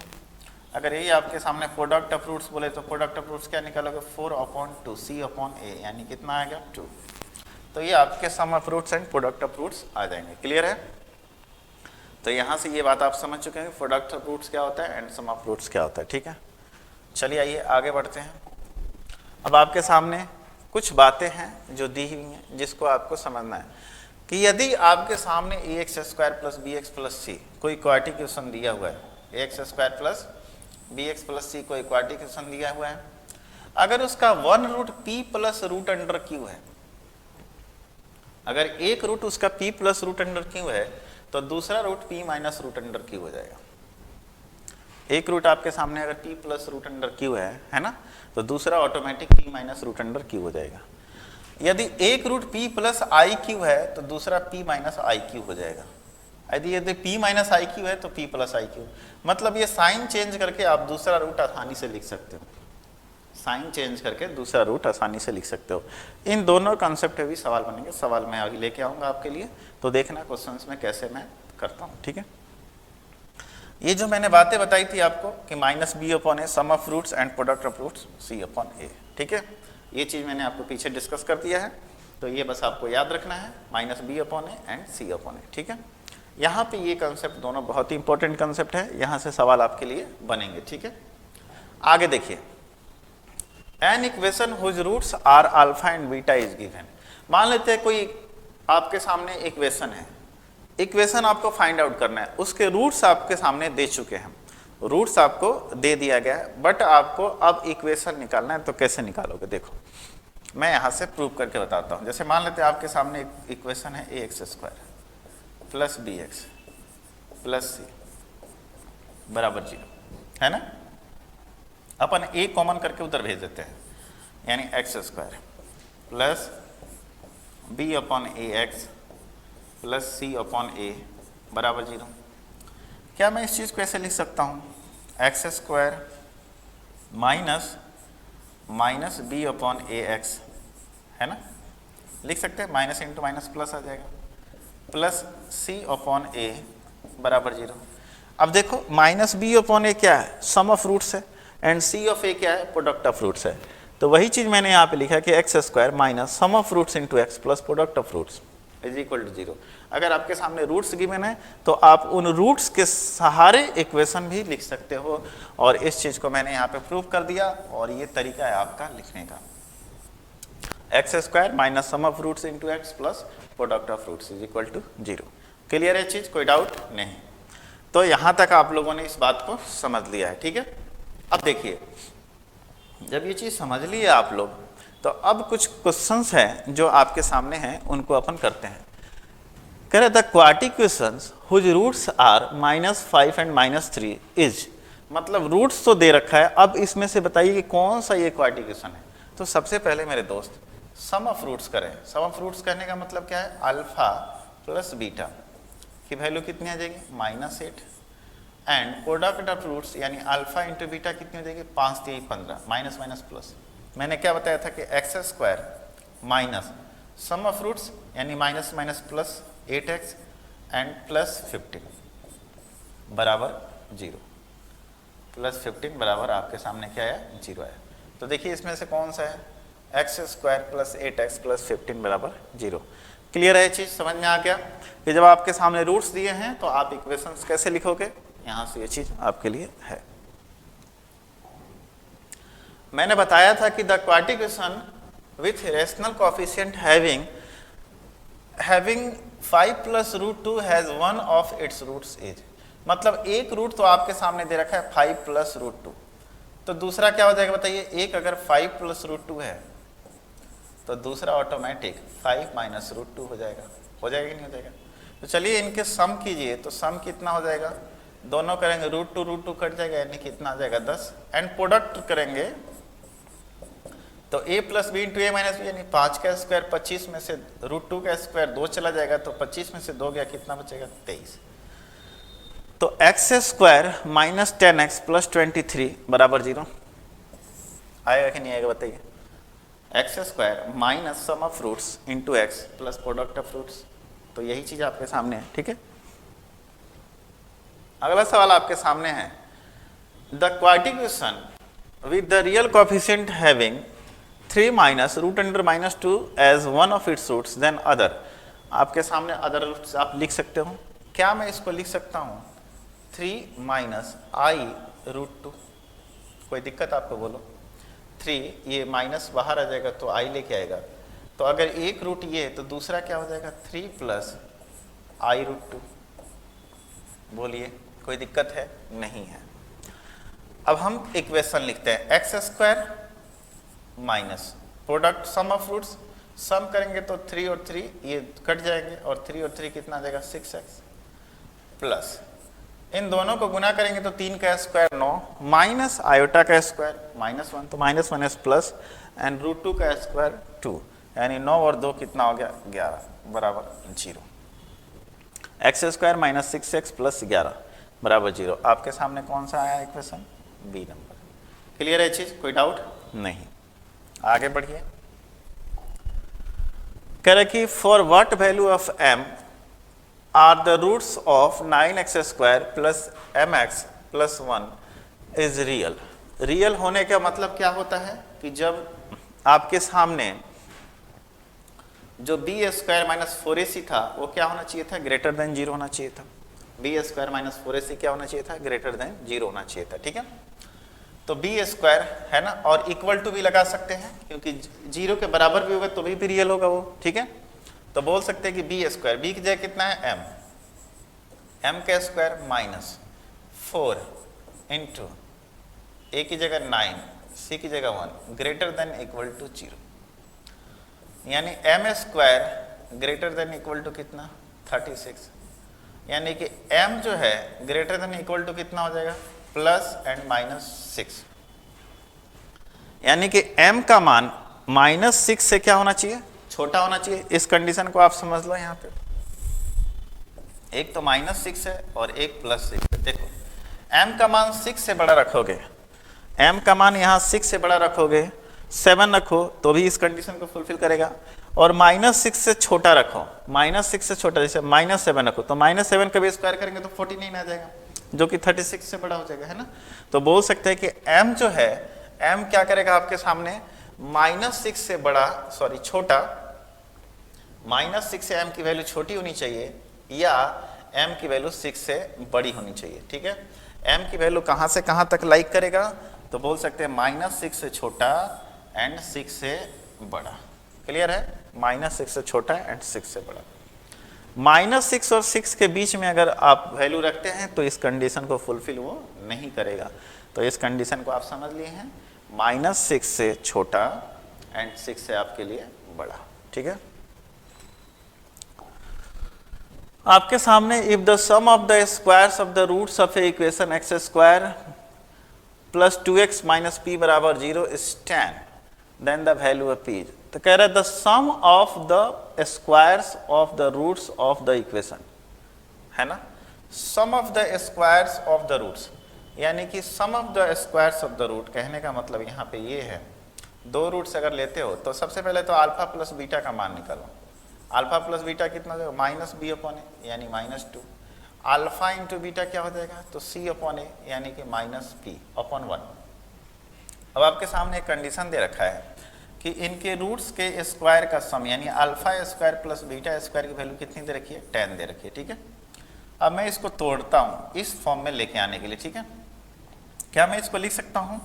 अगर ये आपके सामने प्रोडक्ट ऑफ रूट्स बोले तो प्रोडक्ट ऑफ रूट्स क्या निकालोगे 4 अपॉन 2 सी अपॉन ए, यानी कितना आएगा 2। तो ये आपके sum of roots and product of roots आ जाएंगे। क्लियर है? तो यहाँ से ये बात आप समझ चुके हैं प्रोडक्ट ऑफ रूट्स क्या होता है एंड सम ऑफ रूट्स क्या होता है। ठीक है, चलिए आइए आगे बढ़ते हैं। अब आपके सामने कुछ बातें हैं जो दी हुई हैं जिसको आपको समझना है कि यदि आपके सामने A x square plus B x plus C कोई क्वाड्रेटिक इक्वेशन दिया हुआ है, A x square plus B x plus C कोई क्वाड्रेटिक इक्वेशन दिया हुआ है, अगर उसका one root P plus root under Q है, अगर एक रूट उसका p plus root under Q है तो दूसरा root p minus root under Q हो जाएगा। एक रूट आपके सामने अगर p plus root under Q है ना, तो दूसरा automatic p minus root under Q हो जाएगा। यदि एक root p plus i q है तो दूसरा p माइनस आई क्यू हो जाएगा। यदि p माइनस आई क्यू है तो p प्लस आई क्यू, मतलब ये साइन चेंज करके आप दूसरा रूट आसानी से लिख सकते हो, साइन चेंज करके दूसरा रूट आसानी से लिख सकते हो। इन दोनों कॉन्सेप्ट पे भी सवाल बनेंगे, सवाल मैं आगे लेके आऊँगा आपके लिए, तो देखना क्वेश्चंस में कैसे मैं करता हूँ। ठीक है, ये जो मैंने बातें बताई थी आपको कि minus B upon A, sum of roots and product of roots C upon A. ठीक है, ये चीज़ मैंने आपको पीछे डिस्कस कर दिया है, तो ये बस आपको याद रखना है, minus B upon A and C upon A. ठीक है, यहाँ पे ये कंसेप्ट दोनों बहुत ही इंपॉर्टेंट कंसेप्ट है, यहाँ से सवाल आपके लिए बनेंगे। ठीक है, आगे देखिए, an equation whose roots are alpha and beta is given. मान लेते हैं कोई आपके सामने इक्वेशन है, इक्वेशन आपको फाइंड आउट करना है, उसके रूट्स आपके सामने दे चुके हैं, रूट्स आपको दे दिया गया है, बट आपको अब इक्वेशन निकालना है। तो कैसे निकालोगे, देखो मैं यहाँ से प्रूव करके बताता हूँ। जैसे मान लेते हैं आपके सामने एक इक्वेशन है A x square plus B x plus सी बराबर 0 है ना। अपन ए कॉमन करके उधर भेज देते हैं, यानी x square plus B upon A x plus C upon A बराबर 0। क्या मैं इस चीज़ को ऐसे लिख सकता हूँ, x square minus minus B upon A x, है ना, लिख सकते हैं, माइनस इंटू माइनस प्लस आ जाएगा, प्लस सी अपॉन ए बराबर 0। अब देखो माइनस बी अपॉन ए क्या है, सम ऑफ रूट्स है, एंड सी ऑफ ए क्या है, प्रोडक्ट ऑफ रूट्स है। तो वही चीज़ मैंने यहाँ पे लिखा है कि x square minus sum of roots into x plus product of roots is equal to 0। अगर आपके सामने रूट्स गिवन है तो आप उन रूट्स के सहारे इक्वेशन भी लिख सकते हो, और इस चीज़ को मैंने यहाँ पे प्रूव कर दिया, और ये तरीका है आपका लिखने का, x square minus sum of roots into x plus product of roots is equal to 0। Clear है चीज़, कोई डाउट नहीं? तो यहाँ तक आप लोगों ने इस बात को समझ लिया है। ठीक है, अब देखिए, जब ये चीज़ समझ ली है आप लोग, तो अब कुछ क्वेश्चंस हैं जो आपके सामने हैं, उनको अपन करते हैं। कह रहे the quadratic equations whose roots are -5 and -3 is, मतलब रूट्स तो दे रखा है, अब इसमें से बताइए कि कौन सा ये क्वाड्रेटिक इक्वेशन है। तो सबसे पहले मेरे दोस्त सम ऑफ रूट्स करें। सम ऑफ रूट्स करने का मतलब क्या है, अल्फा प्लस बीटा की वैल्यू कितनी आ जाएगी, -8, एंड प्रोडक्ट ऑफ रूट्स यानी अल्फा इंटू बीटा कितनी हो जाएगी, 5 3 15, माइनस माइनस प्लस। मैंने क्या बताया था कि x square minus sum of roots यानी minus minus plus 8x and plus 15 बराबर 0, प्लस 15 बराबर आपके सामने क्या है, 0 है। तो देखिए इसमें से कौन सा है, x square plus 8x plus 15 बराबर 0। क्लियर है, चीज़ समझ में आ गया कि जब आपके सामने रूट्स दिए हैं तो आप इक्वेशंस कैसे लिखोगे, यहाँ से ये चीज़ आपके लिए है। मैंने बताया था कि the quadratic equation with rational coefficient having 5 plus root 2 has one of its roots is, मतलब एक रूट तो आपके सामने दे रखा है 5 प्लस रूट 2, तो दूसरा क्या हो जाएगा बताइए, एक अगर 5 प्लस रूट 2 है तो दूसरा ऑटोमेटिक 5 माइनस रूट 2 हो जाएगा कि नहीं हो जाएगा। तो चलिए इनके सम कीजिए, तो सम कितना हो जाएगा, दोनों करेंगे रूट टू कट जाएगा, यानी कितना आ जाएगा 10, एंड प्रोडक्ट करेंगे तो a plus b into a minus b, यानी 5 का स्क्वायर 25 में से √2 का स्क्वायर 2 चला जाएगा, तो 25 में से 2 गया, कितना बचेगा 23। तो x square minus 10x plus 23 बराबर 0 आएगा कि नहीं आएगा बताइए। X square minus sum of fruits into x plus product of fruits, तो यही चीज आपके सामने है, ठीक है। अगला सवाल आपके सामने है, the quadratic equation with the real coefficient having 3 minus root under minus 2 as one of its roots then other. आपके सामने अदर रूट्स आप लिख सकते हो। क्या मैं इसको लिख सकता हूँ 3 माइनस आई रूट 2, कोई दिक्कत आपको बोलो। 3 ये माइनस बाहर आ जाएगा तो आई लेके आएगा, तो अगर एक रूट ये तो दूसरा क्या हो जाएगा 3 प्लस आई रूट 2। बोलिए कोई दिक्कत है? नहीं है। अब हम इक्वेशन लिखते हैं x square minus product sum of roots, sum करेंगे तो 3 और 3 ये कट जाएंगे और 3 और 3 कितना आ जाएगा 6x, प्लस इन दोनों को गुना करेंगे तो 3 का स्क्वायर 9 माइनस आयोटा का स्क्वायर -1, तो -1 है प्लस एंड √2 का स्क्वायर 2, यानी 9 और 2 कितना हो गया 11 बराबर 0। X square minus 6x plus 11 बराबर 0। आपके सामने कौन सा आया इक्वेशन? B number. क्लियर है चीज? कोई डाउट नहीं। आगे बढ़िए। कह रहे कि for what value of m are the roots of 9x square plus mx plus 1 is real. Real होने का मतलब क्या होता है कि जब आपके सामने जो बी स्क्वायर माइनस 4ac था वो क्या होना चाहिए था? ग्रेटर देन 0 होना चाहिए था। बी स्क्वायर माइनस 4ac क्या होना चाहिए था? ग्रेटर देन 0 होना चाहिए था, ठीक है। तो बी स्क्वायर है ना, और इक्वल टू भी लगा सकते हैं क्योंकि 0 के बराबर भी होगा तो भी रियल होगा वो, ठीक है। तो बोल सकते हैं कि बी स्क्वायर, बी की जगह कितना है m, m का स्क्वायर माइनस 4 इंटू ए की जगह 9 सी की जगह 1 ग्रेटर देन इक्वल टू 0, यानी m square greater than equal to कितना 36, यानी कि m जो है ग्रेटर देन इक्वल टू कितना हो जाएगा प्लस एंड -6, यानी कि m का मान -6 से क्या होना चाहिए? छोटा होना चाहिए। इस कंडीशन को आप समझ लो। यहाँ पे एक तो -6 है और एक +6 है। देखो m का मान 6 से बड़ा रखोगे, m का मान यहाँ 6 से बड़ा रखोगे, 7 रखो तो भी इस कंडीशन को फुलफिल करेगा, और -6 से छोटा रखो, -6 से छोटा जैसे -7 रखो तो -7 का भी स्क्वायर करेंगे तो 49 आ जाएगा जो कि 36 से बड़ा हो जाएगा, है ना। तो बोल सकते हैं कि m जो है m क्या करेगा आपके सामने -6 से बड़ा छोटा, -6 से m की वैल्यू छोटी होनी चाहिए या m की वैल्यू 6 से बड़ी होनी चाहिए, ठीक है। m की वैल्यू कहाँ से कहाँ तक लाइक करेगा? तो बोल सकते हैं -6 से छोटा एंड 6 से बड़ा। क्लियर है? -6 से छोटा एंड 6 से बड़ा। -6 और 6 के बीच में अगर आप वैल्यू रखते हैं तो इस कंडीशन को फुलफिल वो नहीं करेगा। तो इस कंडीशन को आप समझ लिए हैं, -6 से छोटा एंड 6 से आपके लिए बड़ा, ठीक है। आपके सामने if the sum of the squares of the roots of a equation x square plus 2x minus p बराबर 0 is 10 then the value of p। तो कह रहा है the sum of the squares of the roots of the equation, है ना। Sum of the squares of the roots, यानी कि sum of the squares of the root, कहने का मतलब यहाँ पे ये है, दो रूट्स अगर लेते हो तो सबसे पहले तो अल्फा प्लस बीटा का मान निकालो। अल्फा प्लस बीटा कितना हो जाएगा? -b/a यानी -2। अल्फा इंटू बीटा क्या हो जाएगा? तो c/a यानी कि -p/1। अब आपके सामने एक कंडीशन दे रखा है कि इनके रूट्स के स्क्वायर का सम, यानी alpha square plus beta square की वैल्यू कितनी दे रखी है? 10 दे रखी है, ठीक है। अब मैं इसको तोड़ता हूँ इस फॉर्म में लेके आने के लिए, ठीक है। क्या मैं इसको लिख सकता हूँ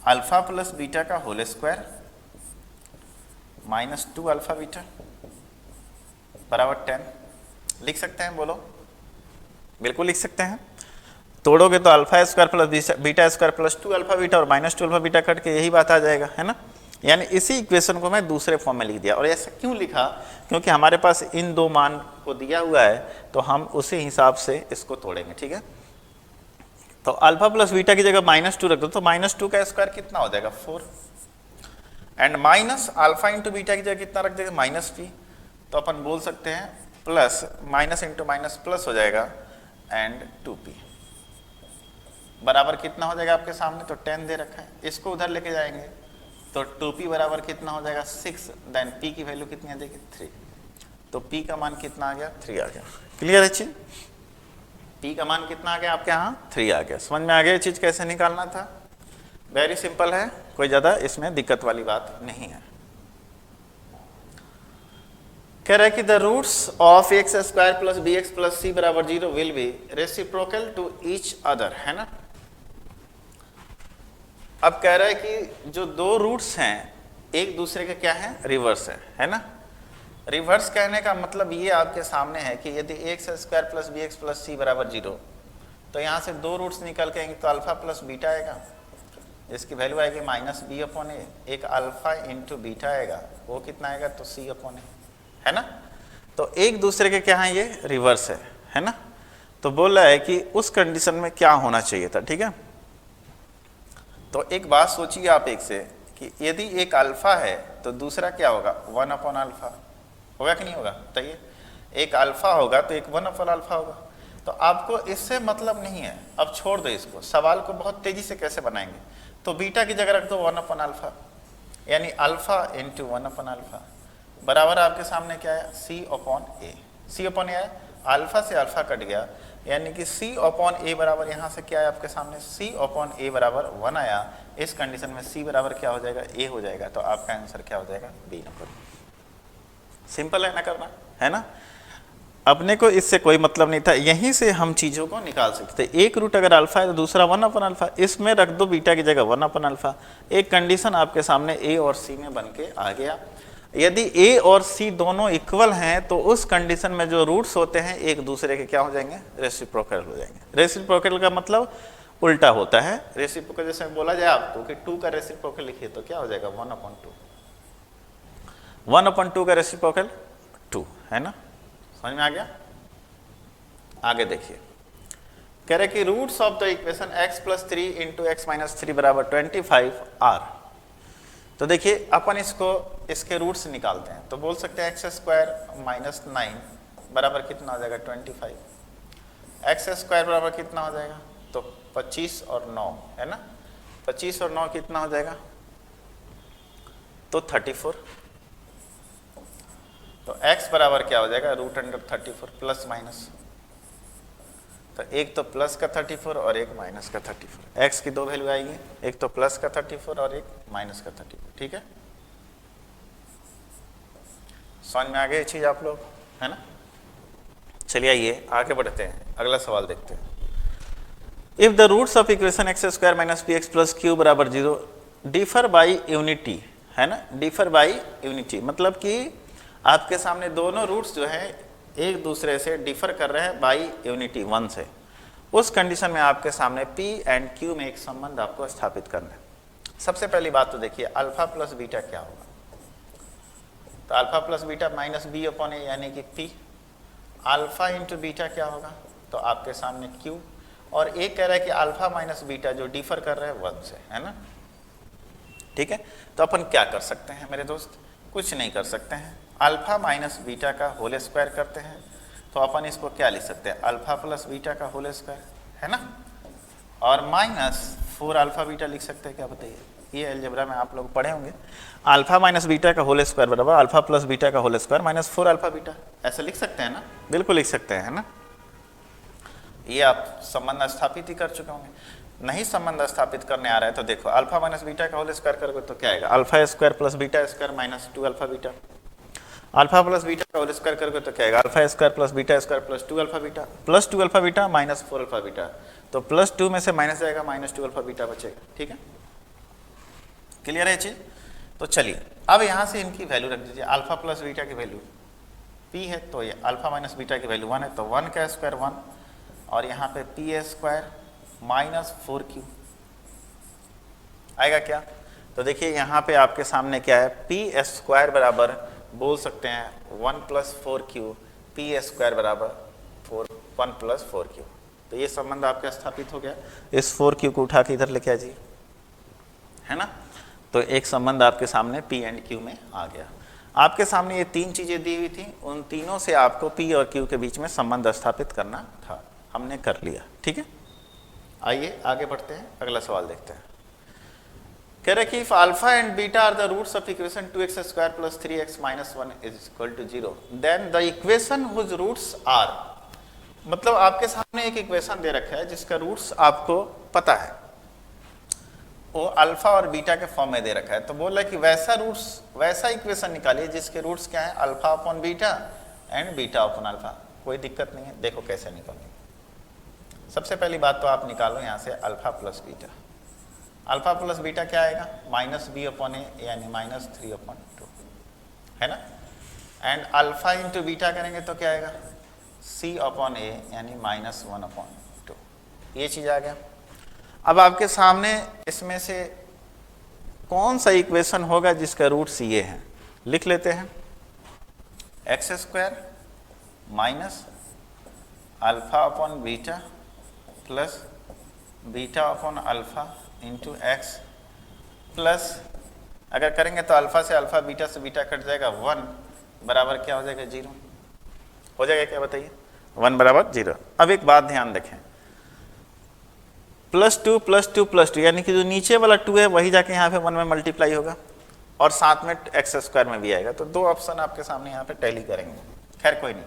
अल्फा प्लस बीटा का होल स्क्वायर -2 अल्फा बीटा बराबर 10 लिख सकते हैं? बोलो। बिल्कुल लिख सकते हैं। तोड़ोगे तो alpha square plus beta square plus 2 alpha beta और -2 अल्फा बीटा कट के यही बात आ जाएगा, है ना। यानी इसी इक्वेशन को मैं दूसरे फॉर्म में लिख दिया। और ऐसा क्यों लिखा? क्योंकि हमारे पास इन दो मान को दिया हुआ है तो हम उसी हिसाब से इसको तोड़ेंगे, ठीक है। तो अल्फा प्लस बीटा की जगह -2 रख दो तो -2 का स्क्वायर कितना हो जाएगा? 4 and minus alpha into beta की जगह कितना रख देगा, माइनस पी, तो अपन बोल सकते हैं plus minus into minus plus हो जाएगा एंड 2p बराबर कितना हो जाएगा आपके सामने, तो 10 दे रखा है, इसको उधर लेके जाएंगे तो 2p बराबर कितना हो जाएगा 6, देन p की वैल्यू कितनी आ जाएगी 3, तो p का मान कितना आ गया 3 आ गया। क्लियर है चीज, p का मान कितना आ गया आपके यहाँ 3 आ गया। समझ में आ गया ये चीज कैसे निकालना था, वेरी सिंपल है, कोई ज्यादा इसमें दिक्कत वाली बात नहीं है। कह रहा है कि the roots of x square plus B x plus सी बराबर 0 will be reciprocal to each other, है ना। अब कह रहा है कि जो दो रूट्स हैं एक दूसरे के क्या है, रिवर्स है ना। रिवर्स कहने का मतलब ये आपके सामने है कि यदि x square plus B x plus सी बराबर 0, तो यहाँ से दो रूट्स निकल के आएंगे तो अल्फा प्लस बीटा आएगा, इसकी वैल्यू आएगी माइनस बी अपॉन ए, एक अल्फा इंटू बीटा आएगा, वो कितना आएगा तो सी अपॉन ए, है ना। तो एक दूसरे के क्या है, ये रिवर्स है ना। तो बोल रहा है कि उस कंडीशन में क्या होना चाहिए था, ठीक है। तो एक बात सोचिए आप एक से कि यदि एक अल्फा है तो दूसरा क्या होगा 1 अपॉन अल्फा, होगा कि नहीं होगा बताइए। एक अल्फा होगा तो एक 1 अपॉन अल्फा होगा। तो आपको इससे मतलब नहीं है, अब छोड़ दो इसको, सवाल को बहुत तेजी से कैसे बनाएंगे, तो बीटा की जगह रख दो 1 अपॉन अल्फा, यानी अल्फा इंटू 1 अपॉन अल्फा बराबर आपके सामने क्या है सी upon A. C upon a है, अल्फा से अल्फा कट गया, यानी कि सी अपॉन ए बराबर यहाँ से क्या है आपके सामने सी अपॉन ए बराबर 1 आया। इस कंडीशन में सी बराबर क्या हो जाएगा, ए हो जाएगा, तो आपका आंसर क्या हो जाएगा बी नंबर। सिंपल है ना करना, है ना। अपने को इससे कोई मतलब नहीं था, यहीं से हम चीज़ों को निकाल सकते थे। एक रूट अगर अल्फा है तो दूसरा 1 अपन अल्फा, इसमें रख दो बीटा की जगह 1 अपन अल्फा। एक कंडीशन आपके सामने ए और सी में बन के आ गया। यदि ए और सी दोनों इक्वल हैं तो उस कंडीशन में जो रूट्स होते हैं एक दूसरे के क्या हो जाएंगे, रेसिप्रोकल हो जाएंगे। रेसिप्रोकल का मतलब उल्टा होता है। रेसिप्रोकल जैसे बोला जाए आपको कि 2 का रेसिप्रोकल लिखिए तो क्या हो जाएगा 1/2, 1/2 का रेसिप्रोकल 2, है ना। समझ में आ गया। आगे देखिए, कह रहे कि roots of the equation x + 3 × x - 3 बराबर 25 आर। तो देखिए अपन इसके रूट्स निकालते हैं, तो बोल सकते हैं x² - 9 बराबर कितना हो जाएगा 25, x² बराबर कितना हो जाएगा तो 25 और 9, है ना। 25 और 9 कितना हो जाएगा तो 34। तो x बराबर क्या हो जाएगा √34 प्लस माइनस, तो एक तो प्लस का 34 और एक माइनस का 34। x की दो वैल्यू आएगी, एक तो प्लस का 34 और एक माइनस का 34, ठीक है। समझ में आ गई चीज आप लोग, है ना। चलिए आइए आगे बढ़ते हैं, अगला सवाल देखते हैं। If the roots of equation x² - px + q बराबर 0 डिफर बाई यूनिटी, है ना। डिफर बाई यूनिटी मतलब कि आपके सामने दोनों रूट्स जो है एक दूसरे से डिफर कर रहे हैं बाई यूनिटी 1 से। उस कंडीशन में आपके सामने p एंड q में एक संबंध आपको स्थापित करना है। सबसे पहली बात तो देखिए अल्फा प्लस बीटा क्या होगा, तो alpha plus beta minus B upon ए यानी कि p। अल्फा इंटू बीटा क्या होगा तो आपके सामने q, और एक कह रहा है कि अल्फा माइनस बीटा जो डिफर कर रहे हैं 1 से, है ना। ठीक है, तो अपन क्या कर सकते हैं मेरे दोस्त, कुछ नहीं कर सकते हैं। अल्फा माइनस बीटा का होल स्क्वायर करते हैं, तो अपन इसको क्या लिख सकते हैं अल्फा प्लस बीटा का होल स्क्वायर, है ना, और माइनस 4 अल्फा बीटा लिख सकते हैं। क्या बताइए, ये अलजेब्रा में आप लोग पढ़े होंगे। अल्फा माइनस बीटा का होल स्क्वायर बराबर अल्फा प्लस बीटा का whole square minus 4 alpha beta, ऐसे लिख सकते हैं ना, बिल्कुल लिख सकते हैं, है ना। ये आप संबंध स्थापित ही कर चुके होंगे। नहीं संबंध स्थापित करने आ रहा है तो देखो अल्फा माइनस बीटा का होल स्क्वायर करोगे तो क्या आएगा alpha square plus beta square minus 2 alpha beta. Alpha plus beta का होल स्क्वायर करोगे तो क्या आएगा alpha square plus beta square plus 2 alpha beta, plus 2 alpha beta minus 4 alpha beta, तो प्लस 2 में से माइनस जाएगा माइनस 2 अल्फा बीटा बचेगा। ठीक है, क्लियर है चीज। तो चलिए अब यहाँ से इनकी वैल्यू रख दीजिए। अल्फा प्लस बीटा की वैल्यू p है, तो ये अल्फा माइनस बीटा की वैल्यू 1 है, तो 1 का स्क्वायर 1 और यहाँ पे p स्क्वायर माइनस 4q आएगा क्या। तो देखिए यहाँ पे आपके सामने क्या है p स्क्वायर बराबर बोल सकते हैं 1 + 4q, p स्क्वायर बराबर 1 + 4q। तो ये संबंध आपका स्थापित हो गया। इस 4q को उठा के इधर लेके आ जाइए, है ना। तो एक संबंध आपके सामने P एंड Q में आ गया। आपके सामने ये तीन चीज़ें दी हुई थी, उन तीनों से आपको P और Q के बीच में संबंध स्थापित करना था, हमने कर लिया। ठीक है, आइए आगे बढ़ते हैं, अगला सवाल देखते हैं। कह रहे कि if alpha and beta are the roots of equation 2x² + 3x - 1 = 0 then the equation whose roots are, मतलब आपके सामने एक इक्वेशन दे रखा है जिसका रूट्स आपको पता है, वो अल्फा और बीटा के फॉर्म में दे रखा है। तो बोल रहा है कि वैसा इक्वेशन निकालिए जिसके रूट्स क्या है, alpha upon beta and beta upon alpha. कोई दिक्कत नहीं है, देखो कैसे निकालेंगे। सबसे पहली बात तो आप निकालो यहाँ से alpha plus beta. Alpha plus beta क्या आएगा, -b/a यानी -3/2 है ना। एंड अल्फा इंटू बीटा करेंगे तो क्या आएगा, c/a यानी -1/2। ये चीज़ आ गया। अब आपके सामने इसमें से कौन सा इक्वेशन होगा जिसका रूट्स ये है, लिख लेते हैं। x² minus alpha upon beta plus beta upon alpha into x plus, अगर करेंगे तो अल्फा से अल्फा बीटा से बीटा कट जाएगा 1 बराबर क्या हो जाएगा 0 हो जाएगा, क्या बताइए 1 बराबर 0। अब एक बात ध्यान रखें, +2 +2 +2 यानी कि जो नीचे वाला 2 है वही जाके यहाँ पे 1 में मल्टीप्लाई होगा और साथ में x² में भी आएगा। तो दो ऑप्शन आपके सामने यहाँ पे टैली करेंगे। खैर कोई नहीं,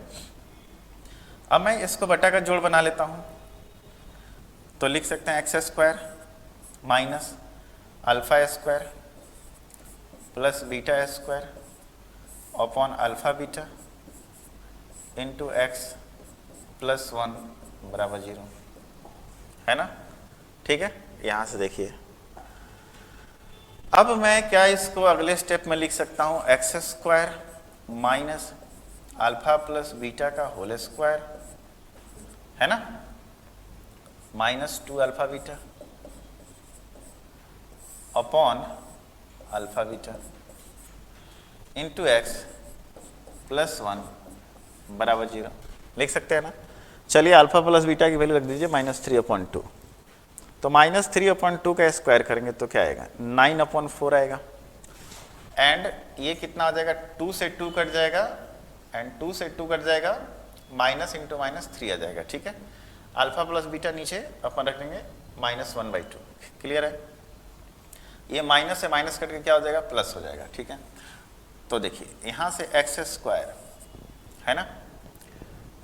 अब मैं इसको बटा का जोड़ बना लेता हूँ। तो लिख सकते हैं x² minus α² plus β² upon alpha beta into x plus 1 बराबर 0 है ना। ठीक है, यहाँ से देखिए। अब मैं क्या इसको अगले स्टेप में लिख सकता हूँ, x² minus alpha plus beta का होल स्क्वायर है ना, -2 alpha beta upon alpha beta into x plus 1 बराबर 0 लिख सकते हैं ना। चलिए अल्फा प्लस बीटा की वैल्यू रख दीजिए -3/2। तो -3/2 का स्क्वायर करेंगे तो क्या आएगा, 9/4 आएगा। एंड ये कितना आ जाएगा, 2 से 2 कट जाएगा एंड 2 से 2 कट जाएगा, माइनस इंटू माइनस 3 आ जाएगा। ठीक है, अल्फा प्लस बीटा नीचे अपन रख देंगे -1/2। क्लियर है, ये माइनस से माइनस करके क्या हो जाएगा, प्लस हो जाएगा। ठीक है, तो देखिए यहाँ से x² है ना,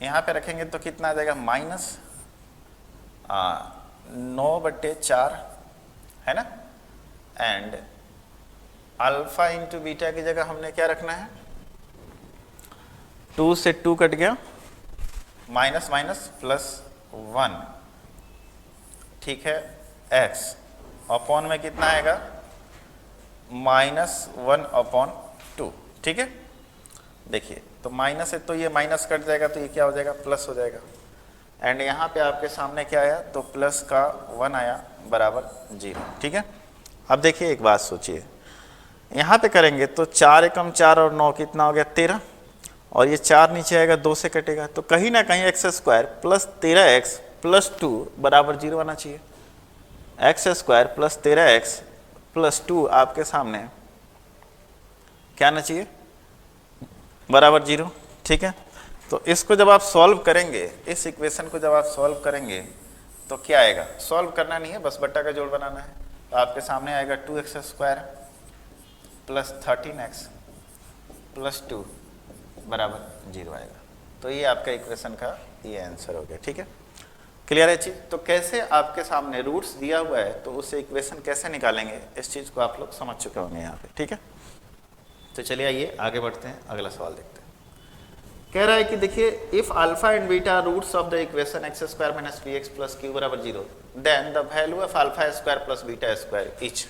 यहाँ पे रखेंगे तो कितना आ जाएगा, -9/4 है ना। एंड अल्फा इंटू बीटा की जगह हमने क्या रखना है, 2 से 2 कट गया, माइनस माइनस प्लस 1। ठीक है, x अपॉन में कितना आएगा, -1/2। ठीक है, देखिए तो माइनस है तो ये माइनस कट जाएगा तो ये क्या हो जाएगा, प्लस हो जाएगा। एंड यहाँ पे आपके सामने क्या आया, तो प्लस का 1 आया बराबर 0। ठीक है, अब देखिए एक बात सोचिए, यहाँ पे करेंगे तो 4 एकम 4 और 9 कितना हो गया, 13, और ये 4 नीचे आएगा 2 से कटेगा, तो कहीं ना कहीं x² प्लस 13x प्लस 2 बराबर 0 आना चाहिए। x² प्लस 13x प्लस 2 आपके सामने क्या आना चाहिए, बराबर 0। ठीक है, तो इसको जब आप सॉल्व करेंगे, इस इक्वेशन को जब आप सॉल्व करेंगे तो क्या आएगा, सॉल्व करना नहीं है, बस बट्टा का जोड़ बनाना है। तो आपके सामने आएगा 2x² प्लस 13x प्लस 2 बराबर 0 आएगा। तो ये आपका इक्वेशन का ये आंसर हो गया। ठीक है, क्लियर है चीज़। तो कैसे आपके सामने रूट्स दिया हुआ है तो उससे इक्वेशन कैसे निकालेंगे, इस चीज़ को आप लोग समझ चुके होंगे यहाँ पे। ठीक है, तो चलिए आइए आगे बढ़ते हैं, अगला सवाल देखते हैं। कह रहा है कि देखिए if alpha and beta roots of the equation x² minus 3x plus q बराबर 0 then the value of α² plus β² each.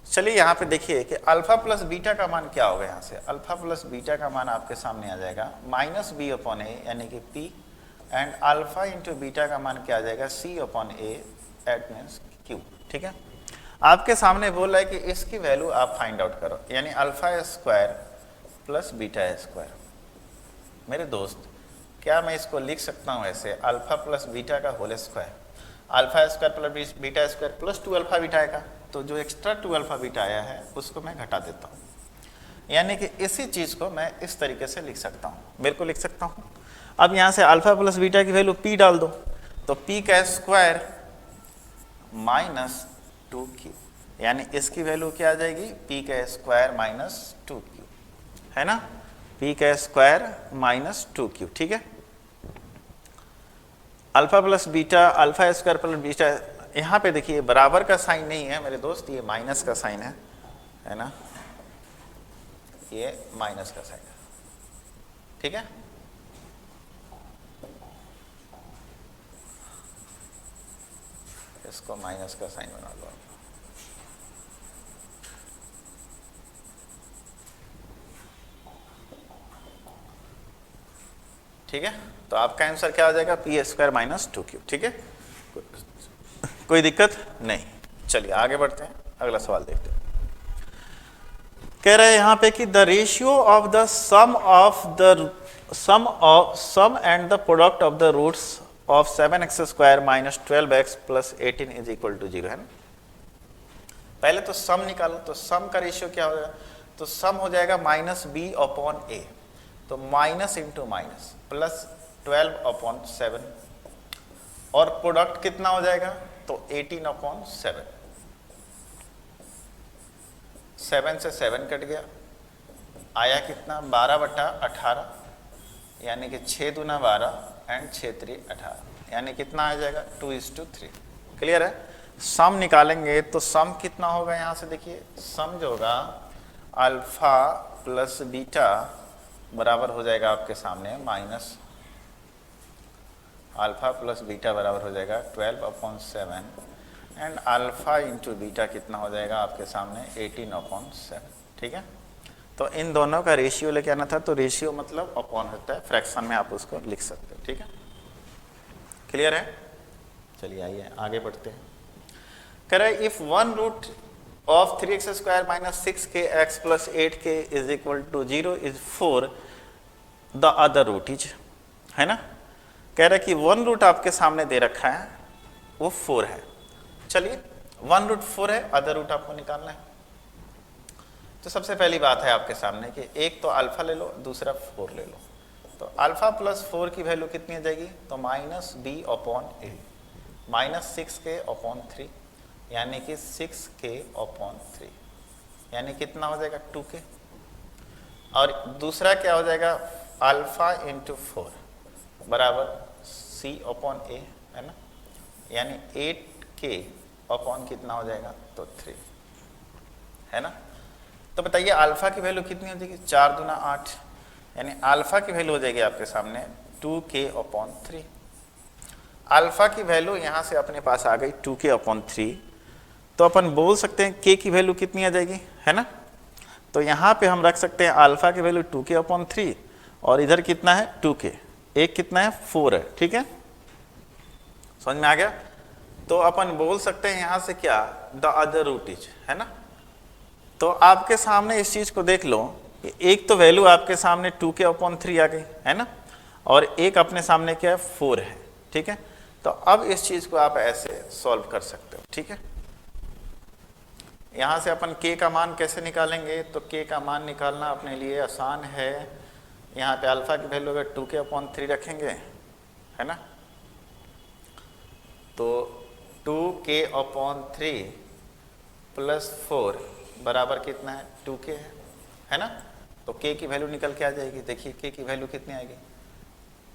चलिए यहाँ पे देखिए कि अल्फा प्लस बीटा का मान क्या होगा, यहाँ से अल्फा प्लस बीटा का मान आपके सामने आ जाएगा -b/a यानी कि p, and alpha into beta का मान क्या आ जाएगा, c/a एट मीन्स q। ठीक है, आपके सामने बोल रहा है कि इसकी वैल्यू आप फाइंड आउट करो, यानी α² प्लस β²। मेरे दोस्त क्या मैं इसको लिख सकता हूँ ऐसे, अल्फा प्लस बीटा का whole square. Alpha square plus beta square plus 2 alpha beta आएगा, तो जो एक्स्ट्रा 2 अल्फा बीटा आया है उसको मैं घटा देता हूँ। यानी कि इसी चीज़ को मैं इस तरीके से लिख सकता हूँ, बिल्कुल लिख सकता हूँ। अब यहाँ से अल्फा प्लस बीटा की वैल्यू p डाल दो, तो p का स्क्वायर माइनस 2q, यानी इसकी वैल्यू क्या आ जाएगी, p का स्क्वायर माइनस 2q, है ना, p का स्क्वायर माइनस 2q, ठीक है। Alpha plus beta, alpha square plus beta, यहाँ पे देखिए बराबर का साइन नहीं है मेरे दोस्त, ये माइनस का साइन है ना, ये माइनस का साइन है, ठीक है। इसको माइनस का साइन बना लो, ठीक है। तो आपका आंसर क्या हो जाएगा, पी स्क्वायर माइनस 2q, ठीक है। कोई दिक्कत नहीं। चलिए आगे बढ़ते हैं, अगला सवाल देखते हैं। कह रहे हैं यहाँ पे कि the ratio of the sum and the product of the roots of 7x square minus 12x plus 18 is equal to 0 है ना। पहले तो सम निकालो, तो सम का रेशियो क्या हो जाएगा, तो सम हो जाएगा माइनस बी अपॉन ए, तो minus into minus plus 12 upon 7, और प्रोडक्ट कितना हो जाएगा, तो 18 अपॉन 7, 7 से 7 कट गया, आया कितना 12/18, यानी कि 6 दूना 12 एंड 6 3 18, यानी कितना आ जाएगा 2:3। क्लियर है। सम निकालेंगे तो सम कितना होगा, यहाँ से देखिए सम जो होगा अल्फा प्लस बीटा बराबर हो जाएगा आपके सामने माइनस अल्फा प्लस बीटा बराबर हो जाएगा 12 upon 7 and alpha into beta कितना हो जाएगा आपके सामने 18 अपॉन 7, ठीक है। तो इन दोनों का रेशियो लेके आना था, तो रेशियो मतलब अपॉन होता है, फ्रैक्शन में आप उसको लिख सकते हो, ठीक है। क्लियर है। चलिए आइए आगे बढ़ते हैं। कह रहा है if one root of 3x square minus 6kx plus 8k is equal to 0 is 4, the other root is, है ना। कह रहा है कि वन रूट आपके सामने दे रखा है वो 4 है। चलिए वन रूट 4 है, अदर रूट आपको निकालना है। तो सबसे पहली बात है आपके सामने कि एक तो अल्फा ले लो, दूसरा 4 ले लो। तो अल्फा प्लस 4 की वैल्यू कितनी आ जाएगी, तो माइनस बी अपॉन ए, माइनस 6k अपॉन 3, यानी कि 6k अपॉन 3, यानी कितना हो जाएगा 2k। और दूसरा क्या हो जाएगा अल्फा इंटू 4 बराबर c अपॉन ए, है ना, यानी 8k अपॉन कितना हो जाएगा, तो 3, है ना। तो बताइए अल्फा की वैल्यू कितनी हो जाएगी, 4 दूना 8, यानी अल्फा की वैल्यू हो जाएगी आपके सामने 2k अपॉन 3। अल्फा की वैल्यू यहाँ से अपने पास आ गई 2k अपॉन 3, तो अपन बोल सकते हैं k की वैल्यू कितनी आ जाएगी, है ना। तो यहाँ पे हम रख सकते हैं अल्फा की वैल्यू 2k अपॉन 3, और इधर कितना है 2k, एक कितना है 4 है, ठीक है। समझ में आ गया। तो अपन बोल सकते हैं यहाँ से क्या, द अदर रूट इज, है ना। तो आपके सामने इस चीज को देख लो, एक तो वैल्यू आपके सामने 2k अपॉन 3 आ गई, है ना, और एक अपने सामने क्या है 4 है, ठीक है। तो अब इस चीज को आप ऐसे सॉल्व कर सकते हो, ठीक है। यहाँ से अपन k का मान कैसे निकालेंगे, तो k का मान निकालना अपने लिए आसान है। यहाँ पे अल्फा की वैल्यू अगर 2k अपॉन 3 रखेंगे, है ना, तो 2k अपॉन 3 प्लस 4 बराबर कितना है 2k है ना। तो k की वैल्यू निकल के आ जाएगी। देखिए k की वैल्यू कितनी आएगी,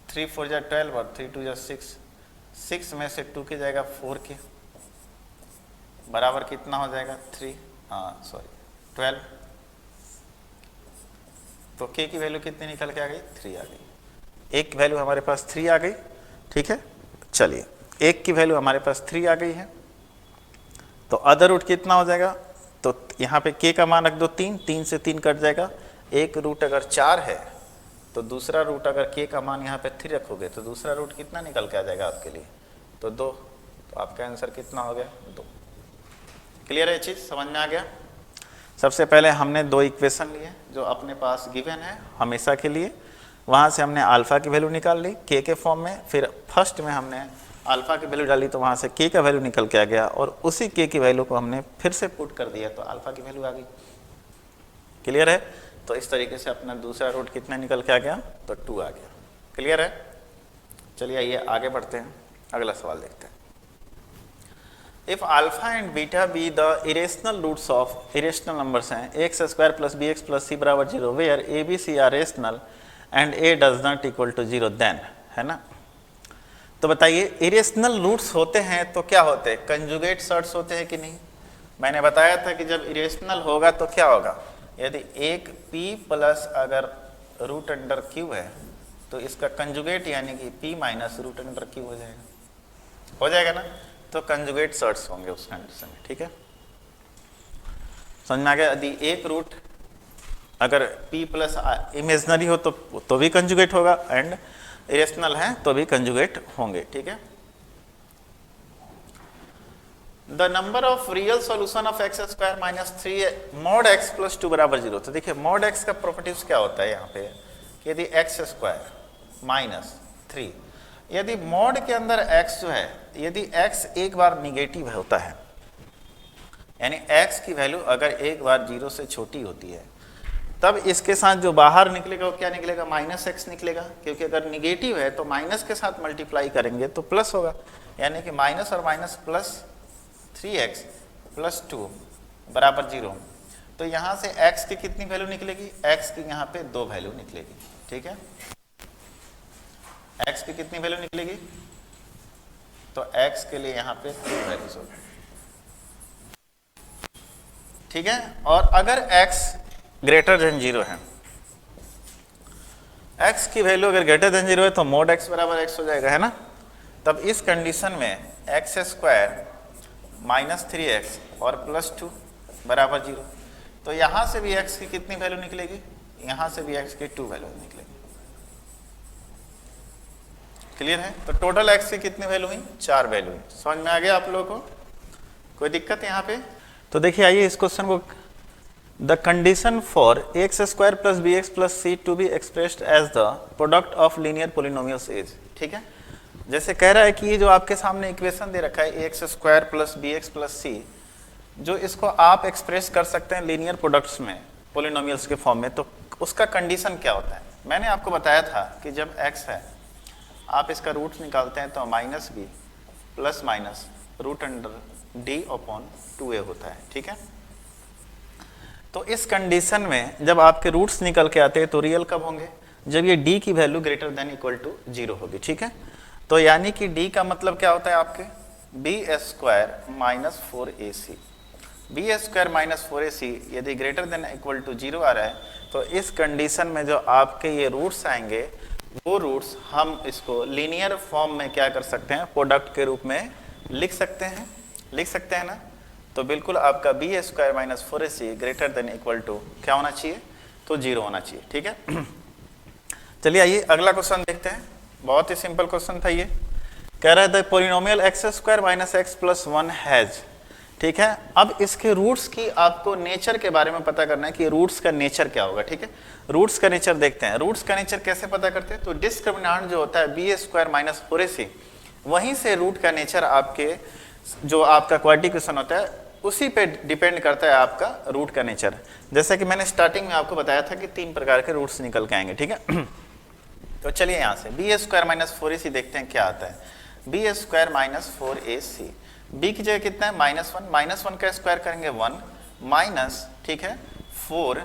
3 4 जा 12 और 3 2 जा 6, 6 में से 2k जाएगा 4k बराबर कितना हो जाएगा 12। तो k की वैल्यू कितनी निकल के आ गई, 3 आ गई। एक वैल्यू हमारे पास 3 आ गई, ठीक है। चलिए एक की वैल्यू हमारे पास 3 आ गई है, तो अदर रूट कितना हो जाएगा, तो यहाँ पे k का मान रख दो 3, 3 से 3 कट जाएगा। एक रूट अगर 4 है तो दूसरा रूट अगर k का मान यहाँ पे 3 रखोगे तो दूसरा रूट कितना निकल के आ जाएगा आपके लिए, तो 2। तो आपका आंसर कितना हो गया, 2। क्लियर है, चीज़ समझ में आ गया। सबसे पहले हमने 2 इक्वेशन लिए जो अपने पास गिवन है हमेशा के लिए, वहाँ से हमने अल्फा की वैल्यू निकाल ली k के फॉर्म में, फिर फर्स्ट में हमने अल्फा की वैल्यू डाली तो वहाँ से के का वैल्यू निकल के आ गया और उसी के की वैल्यू को हमने फिर से पुट कर दिया तो अल्फा की वैल्यू आ गई। क्लियर है? तो इस तरीके से अपना दूसरा रूट कितना निकल के आ गया, तो 2 आ गया। क्लियर है? चलिए आइए आगे बढ़ते हैं, अगला सवाल देखते हैं। If alpha and beta be the irrational roots of irrational numbers हैं x square plus B x plus सी बराबर 0 where a B c are rational and a does not equal to 0 then, है ना। तो बताइए इरेशनल रूट्स होते हैं तो क्या होते हैं, कंजुगेट सर्ट्स होते हैं कि नहीं। मैंने बताया था कि जब इरेशनल होगा तो क्या होगा, यदि एक p प्लस अगर रूट अंडर क्यू है तो इसका कंजुगेट यानी कि p minus root under Q हो जाएगा ना। तो कंजुगेट सर्ट्स होंगे उस कंडीशन में, ठीक है। समझ में आ गया। यदि एक रूट अगर p प्लस इमेजनरी हो तो भी कंजुगेट होगा एंड इरेशनल है तो भी कंजुगेट होंगे, ठीक है। The number of real solution of x square minus 3 mod x plus 2 बराबर 0। तो देखिए मॉड एक्स का प्रॉपर्टीज क्या होता है यहाँ पे कि यदि एक्स स्क्वायर माइनस 3, यदि मॉड के अंदर x जो है, यदि x एक बार निगेटिव होता है यानी x की वैल्यू अगर एक बार 0 से छोटी होती है तब इसके साथ जो बाहर निकलेगा वो क्या निकलेगा, माइनस एक्स निकलेगा। क्योंकि अगर निगेटिव है तो माइनस के साथ मल्टीप्लाई करेंगे तो प्लस होगा, यानी कि माइनस और माइनस प्लस 3x प्लस 2 बराबर 0। तो यहाँ से x की कितनी वैल्यू निकलेगी, x की यहाँ पे 2 वैल्यू निकलेगी, ठीक है। x की कितनी वैल्यू निकलेगी, तो x के लिए यहाँ पे 3 वैल्यूज होगी, ठीक है। और अगर x ग्रेटर देन 0 है, x की वैल्यू अगर ग्रेटर देन 0 है तो मोड x बराबर x हो जाएगा, है ना। तब इस कंडीशन में एक्स स्क्वायर माइनस 3x और प्लस 2 बराबर 0। तो यहाँ से भी x की कितनी वैल्यू निकलेगी, यहाँ से भी x की 2 वैल्यू निकलेगी। क्लियर है? तो टोटल x की कितनी वैल्यू हुई, 4 वैल्यू हुई। समझ में आ गया आप लोगों को, कोई दिक्कत है यहाँ पे? तो देखिए आइए इस क्वेश्चन को, the condition for x square plus B x plus c to be expressed as the product of linear polynomials is, ठीक है। जैसे कह रहा है कि ये जो आपके सामने इक्वेशन दे रखा है x square plus B x plus c, जो इसको आप एक्सप्रेस कर सकते हैं लीनियर प्रोडक्ट्स में पोलिनोमियल्स के फॉर्म में, तो उसका कंडीशन क्या होता है। मैंने आपको बताया था कि जब x है आप इसका रूट निकालते हैं तो minus b plus minus root under d upon 2a होता है, ठीक है। तो इस कंडीशन में जब आपके रूट्स निकल के आते हैं तो रियल कब होंगे, जब ये d की value greater than equal to 0 होगी, ठीक है। तो यानी कि d का मतलब क्या होता है आपके, b square minus 4ac, b square minus 4ac यदि ग्रेटर देन इक्वल टू 0 आ रहा है तो इस कंडीशन में जो आपके ये रूट्स आएंगे वो रूट्स हम इसको लीनियर फॉर्म में क्या कर सकते हैं, प्रोडक्ट के रूप में लिख सकते हैं ना। तो बिल्कुल आपका b square minus 4ac greater than equal to क्या होना चाहिए, तो 0 होना चाहिए, ठीक है। चलिए आइए अगला क्वेश्चन देखते हैं, बहुत ही सिंपल क्वेश्चन था ये। कह रहा है the polynomial x square minus x plus 1 has, ठीक है। अब इसके रूट्स की आपको नेचर के बारे में पता करना है कि रूट्स का नेचर क्या होगा, ठीक है। रूट्स का नेचर देखते हैं। रूट्स का नेचर कैसे पता करते हैं, तो डिस्क्रिमिनेंट जो होता है बी स्क्वायर माइनस 4ac, वहीं से रूट का नेचर आपके जो आपका क्वाड्रेटिक इक्वेशन होता है उसी पे डिपेंड करता है आपका रूट का नेचर। जैसा कि मैंने स्टार्टिंग में आपको बताया था कि 3 प्रकार के रूट्स निकल के आएंगे, ठीक है। तो चलिए यहाँ से बी स्क्वायर माइनस 4ac देखते हैं क्या आता है। B square minus 4ac, B की जगह कितना है -1, -1 का स्क्वायर करेंगे 1 माइनस, ठीक है 4,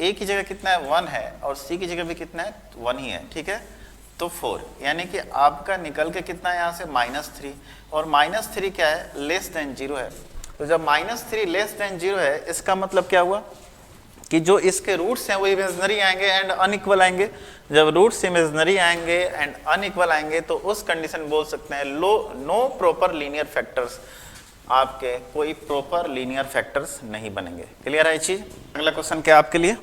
ए की जगह कितना है 1 है और सी की जगह भी कितना है 1 ही है, ठीक है। तो 4 यानी कि आपका निकल के कितना है यहाँ से -3, और -3 क्या है, लेस देन 0 है। तो जब -3 लेस देन 0 है इसका मतलब क्या हुआ कि जो इसके रूट्स हैं वो इमेजिनरी आएंगे एंड अनइक्वल आएंगे। जब रूट्स इमेजिनरी आएंगे एंड अनइक्वल आएंगे तो उस कंडीशन बोल सकते हैं नो प्रॉपर लीनियर फैक्टर्स, आपके कोई प्रॉपर लीनियर फैक्टर्स नहीं बनेंगे। क्लियर है ये चीज? अगला क्वेश्चन क्या आपके लिए,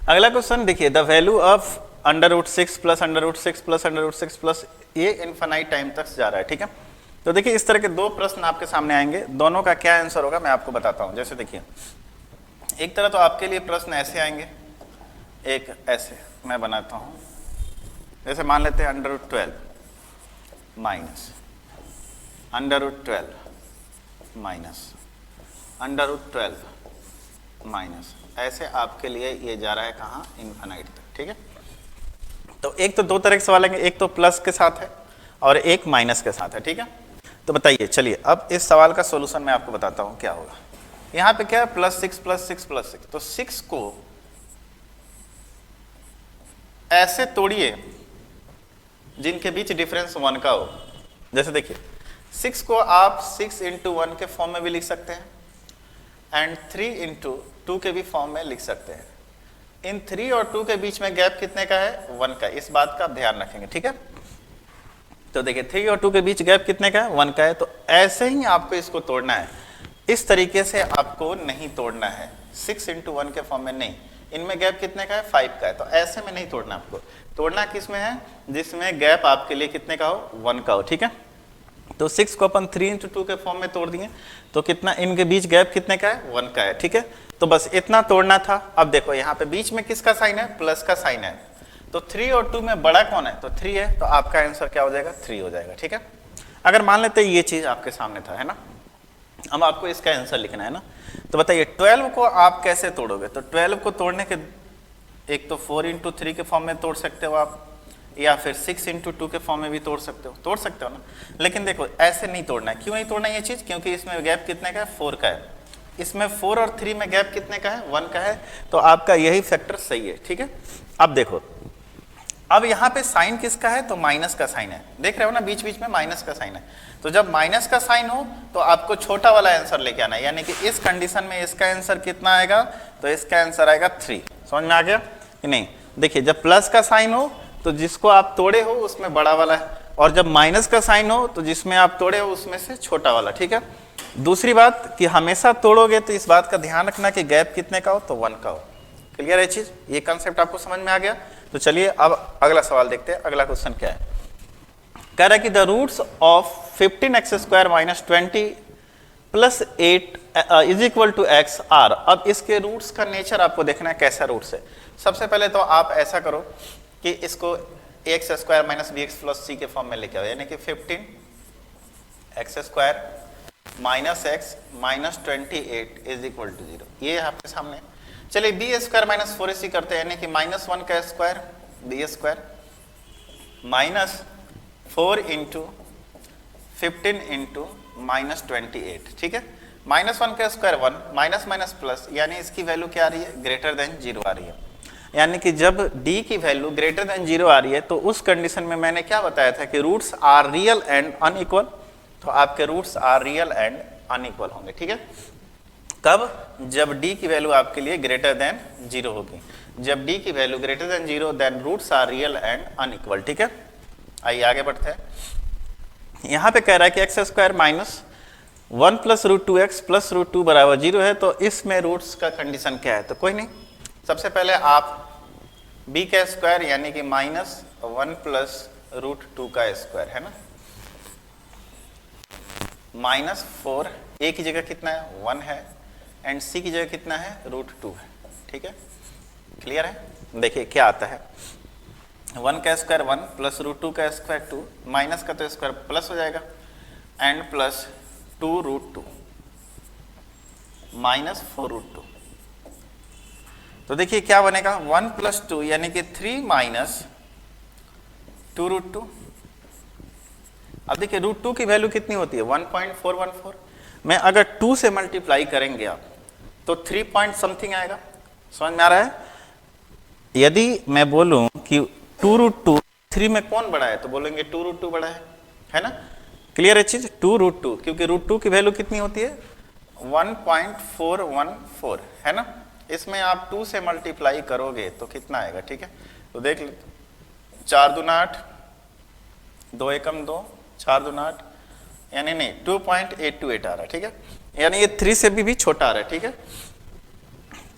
अगला क्वेश्चन देखिए, the value of √6 plus √6 plus √6 plus, ये इनफाइनाइट टाइम तक जा रहा है, ठीक है। तो देखिए इस तरह के 2 प्रश्न आपके सामने आएंगे, दोनों का क्या आंसर होगा मैं आपको बताता हूं। जैसे देखिए एक तरह तो आपके लिए प्रश्न ऐसे आएंगे, एक ऐसे मैं बनाता हूं। जैसे मान लेते हैं √12, माइनस √12 माइनस √12 माइनस, ऐसे आपके लिए ये जा रहा है कहाँ, इन्फिनाइट तक। ठीक है, तो एक तो दो तरह के सवाल है, एक तो प्लस के साथ है और एक माइनस के साथ है। ठीक है, तो बताइए, चलिए अब इस सवाल का सॉल्यूशन मैं आपको बताता हूँ क्या होगा। यहाँ पे क्या है, +6 + 6 + 6, तो 6 को ऐसे तोड़िए जिनके बीच डिफरेंस 1 का हो। जैसे देखिए 6 को आप 6 × 1 के फॉर्म में भी लिख सकते हैं एंड 3 × 2 के भी फॉर्म में लिख सकते हैं। इन 3 और 2 के बीच में गैप कितने का है, 1 का, इस बात का आप ध्यान रखेंगे। ठीक है, तो देखिए 3 और 2 के बीच गैप कितने का है, 1 का है। तो ऐसे ही आपको इसको तोड़ना है, इस तरीके से आपको नहीं तोड़ना है, 6 × 1 के फॉर्म में नहीं। इनमें गैप कितने का है, 5 का है, तो ऐसे में नहीं तोड़ना आपको। तोड़ना किस में है, जिसमें गैप आपके लिए कितने का हो, 1 का हो। ठीक है, तो 6 को अपन 3 × 2 के फॉर्म में तोड़ दिए, तो कितना, इनके बीच गैप कितने का है, 1 का है। ठीक है, तो बस इतना तोड़ना था। अब देखो यहाँ पे बीच में किसका साइन है, प्लस का साइन है, तो 3 और 2 में बड़ा कौन है, तो 3 है, तो आपका आंसर क्या हो जाएगा, 3 हो जाएगा। ठीक है, अगर मान लेते ये चीज आपके सामने था, है ना, अब आपको इसका आंसर लिखना है ना, तो बताइए 12 को आप कैसे तोड़ोगे। तो 12 को तोड़ने के, एक तो 4 × 3 के फॉर्म में तोड़ सकते हो आप, या फिर 6 × 2 के फॉर्म में भी तोड़ सकते हो ना। लेकिन देखो ऐसे नहीं तोड़ना है। क्यों नहीं तोड़ना ये चीज, क्योंकि इसमें गैप कितने का है, 4 का है। इसमें 4 और 3 में गैप कितने का है, 1 का है, तो आपका यही फैक्टर सही है। ठीक है, अब देखो, अब यहाँ पे साइन किसका है, तो माइनस का साइन है, देख रहे हो ना, बीच बीच में माइनस का साइन है। तो जब माइनस का साइन हो तो आपको छोटा वाला आंसर लेके आना है, यानी कि इस कंडीशन में इसका आंसर कितना आएगा, तो इसका आंसर आएगा 3। समझ में आ गया कि नहीं। देखिए जब प्लस का साइन हो तो जिसको आप तोड़े हो उसमें बड़ा वाला है, और जब माइनस का साइन हो तो जिसमें आप तोड़े हो उसमें से छोटा वाला। ठीक है, दूसरी बात कि हमेशा तोड़ोगे तो इस बात का ध्यान रखना कि गैप कितने का हो, तो 1 का हो। क्लियर है चीज, ये कंसेप्ट आपको समझ में आ गया। तो चलिए अब अगला सवाल देखते हैं। अगला क्वेश्चन क्या है, कह रहा है कि the roots of 15x² - 20 + 8 = x are. अब इसके रूट्स का नेचर आपको देखना है, कैसा रूट्स है। सबसे पहले तो आप ऐसा करो कि इसको ax² - bx + c के फॉर्म में लेके आओ, यानी कि 15x² - x - 28 = 0। ये आपके सामने। चलिए b² - 4ac करते हैं, यानी कि -1 का स्क्वायर b² - 4 × 15 × -28। ठीक है, -1 का स्क्वायर 1, माइनस प्लस, यानी इसकी वैल्यू क्या आ रही है, ग्रेटर देन 0 आ रही है। यानी कि जब d की वैल्यू ग्रेटर देन 0 आ रही है तो उस कंडीशन में मैंने क्या बताया था कि roots are real and unequal. तो आपके roots are real and unequal होंगे। ठीक है, कब, जब d की वैल्यू आपके लिए ग्रेटर देन 0 होगी। जब d की value greater than 0 then roots are real and unequal. ठीक है, आइए आगे बढ़ते हैं। यहाँ पे कह रहा है कि x² - 1 + √2x + √2 = 0 है, तो इसमें रूट्स का कंडीशन क्या है, तो कोई नहीं। सबसे पहले आप b का स्क्वायर यानी कि -1 + √2 का स्क्वायर है ना, -4, a की जगह कितना है, 1 है, एंड c की जगह कितना है, √2 है। ठीक है, क्लियर है। देखिए क्या आता है, 1 का स्क्वायर 1 + √2 का स्क्वायर 2, माइनस का तो स्क्वायर प्लस हो जाएगा, एंड प्लस 2√2 -4√2। तो देखिए क्या बनेगा, 1 + 2 यानी कि 3 - 2√2। अब देखिए √2 की वैल्यू कितनी होती है, 1.414 में अगर 2 से मल्टीप्लाई करेंगे आप तो 3 पॉइंट समथिंग आएगा। समझ में आ रहा है। यदि मैं बोलूं कि 2√2 3 में कौन बड़ा है, तो बोलेंगे 2√2 बड़ा है ना। क्लियर है चीज, 2√2, क्योंकि √2 की वैल्यू कितनी होती है, 1.414 है ना। इसमें आप 2 से मल्टीप्लाई करोगे तो कितना आएगा। ठीक है, तो देख लेते, 4 दूना 8, 2 एकम 2, 4 दूना 8, यानी नहीं 2.828 आ रहा है। ठीक है, यानी ये 3 से भी छोटा आ रहा है। ठीक है,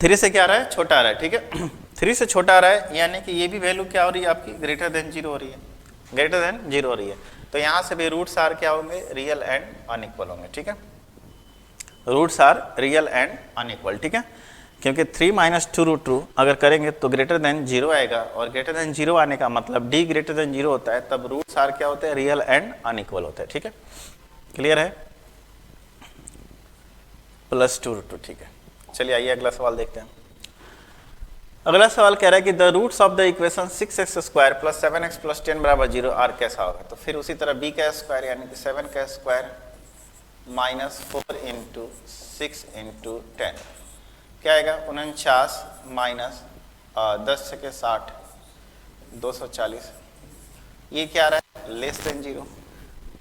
3 से क्या आ रहा है, छोटा आ रहा है। ठीक है, 3 से छोटा आ रहा है, यानी कि ये भी वैल्यू क्या हो रही है आपकी, ग्रेटर देन 0 हो रही है, ग्रेटर देन 0 हो रही है। तो यहाँ से भी रूट्स आर क्या होंगे, रियल एंड अनइक्वल होंगे। ठीक है, roots are real and unequal. ठीक है, क्योंकि 3 माइनस 2√2 अगर करेंगे तो ग्रेटर देन 0 आएगा, और ग्रेटर देन 0 आने का मतलब d ग्रेटर देन 0 होता है, तब रूट्स आर क्या होते हैं, रियल एंड अनइक्वल होते हैं। ठीक है, क्लियर है, प्लस 2√2। ठीक है, चलिए आइए अगला सवाल देखते हैं। अगला सवाल कह रहा है कि the roots of the equation 6x² plus 7x plus 10 बराबर 0 आर कैसा होगा। तो फिर उसी तरह b का स्क्वायर यानी कि 7 का स्क्वायर माइनस 4 इंटू 6 इंटू 10 क्या आएगा, 49 माइनस 10 छके 60 240, ये क्या आ रहा है, लेस देन 0।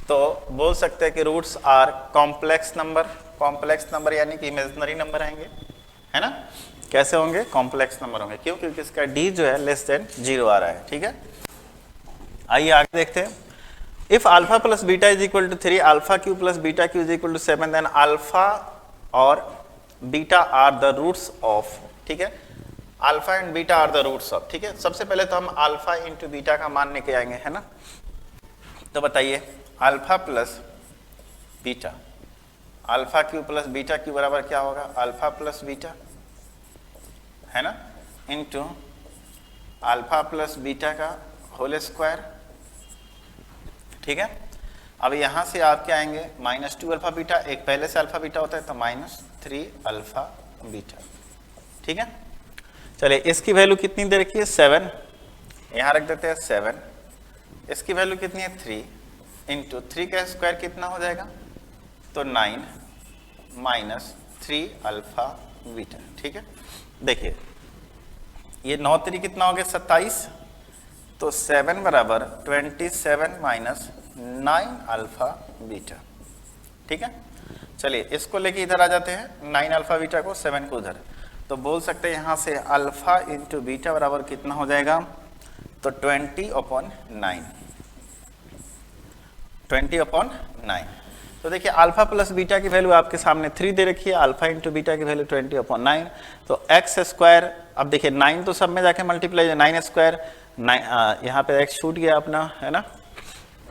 तो बोल सकते हैं कि roots are complex number. Complex number यानी कि इमेजिनरी नंबर आएंगे, है ना, कैसे होंगे, कॉम्प्लेक्स नंबर होंगे, क्यों, क्योंकि इसका d जो है लेस देन 0 आ रहा है। ठीक है, आइए आगे देखते हैं। If alpha plus beta is equal to 3, alpha cube plus beta cube is equal to 7, then alpha और beta are the roots of. ठीक है, alpha and beta are the roots of. ठीक है, सबसे पहले तो हम अल्फा इंटू बीटा का मान लेके आएंगे, है ना। तो बताइए alpha plus beta, alpha cube plus beta Q बराबर क्या होगा, अल्फा प्लस बीटा, है ना, इंटू अल्फा प्लस बीटा का होल स्क्वायर। ठीक है, अब यहां से आप क्या आएंगे, -2 अल्फा बीटा, एक पहले से अल्फा बीटा होता है तो -3 अल्फा बीटा। ठीक है, चलिए इसकी वैल्यू कितनी दे रखी है, 7, यहां रख देते हैं 7, इसकी वैल्यू कितनी है 3, इंटू 3 का स्क्वायर कितना हो जाएगा, तो 9 माइनस 3 अल्फा बीटा। ठीक है, देखिए ये 9 3 कितना हो गया, 27, तो 7 बराबर 27 माइनस 9 अल्फा बीटा। ठीक है, चलिए इसको लेके इधर आ जाते हैं, 9 अल्फा बीटा को, 7 को उधर, तो बोल सकते हैं यहाँ से अल्फा इंटू बीटा बराबर कितना हो जाएगा, तो 20/9, 20/9। तो देखिए अल्फा प्लस बीटा की वैल्यू आपके सामने 3 दे रखी है, अल्फा इंटू बीटा की वैल्यू 20/9, तो एक्स स्क्वायर, अब देखिए 9 तो सब में जाके मल्टीप्लाई, 9 स्क्वायर, यहाँ पे x छूट गया अपना, है ना,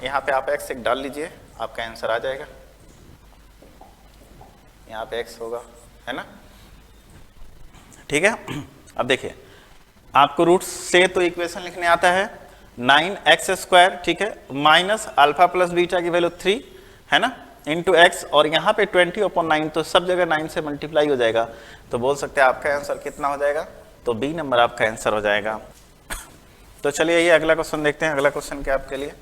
यहाँ पे आप x एक डाल लीजिए, आपका आंसर आ जाएगा, यहाँ पे x होगा, है ना। ठीक है, अब देखिए आपको रूट्स से तो इक्वेशन लिखने आता है, 9x², ठीक है, माइनस अल्फा प्लस बीटा की वैल्यू 3, है ना, इंटू एक्स, और यहाँ पे 20/9, तो सब जगह 9 से मल्टीप्लाई हो जाएगा, तो बोल सकते हैं आपका आंसर कितना हो जाएगा, तो बी नंबर आपका आंसर हो जाएगा। तो चलिए ये अगला क्वेश्चन देखते हैं। अगला क्वेश्चन क्या आपके लिए,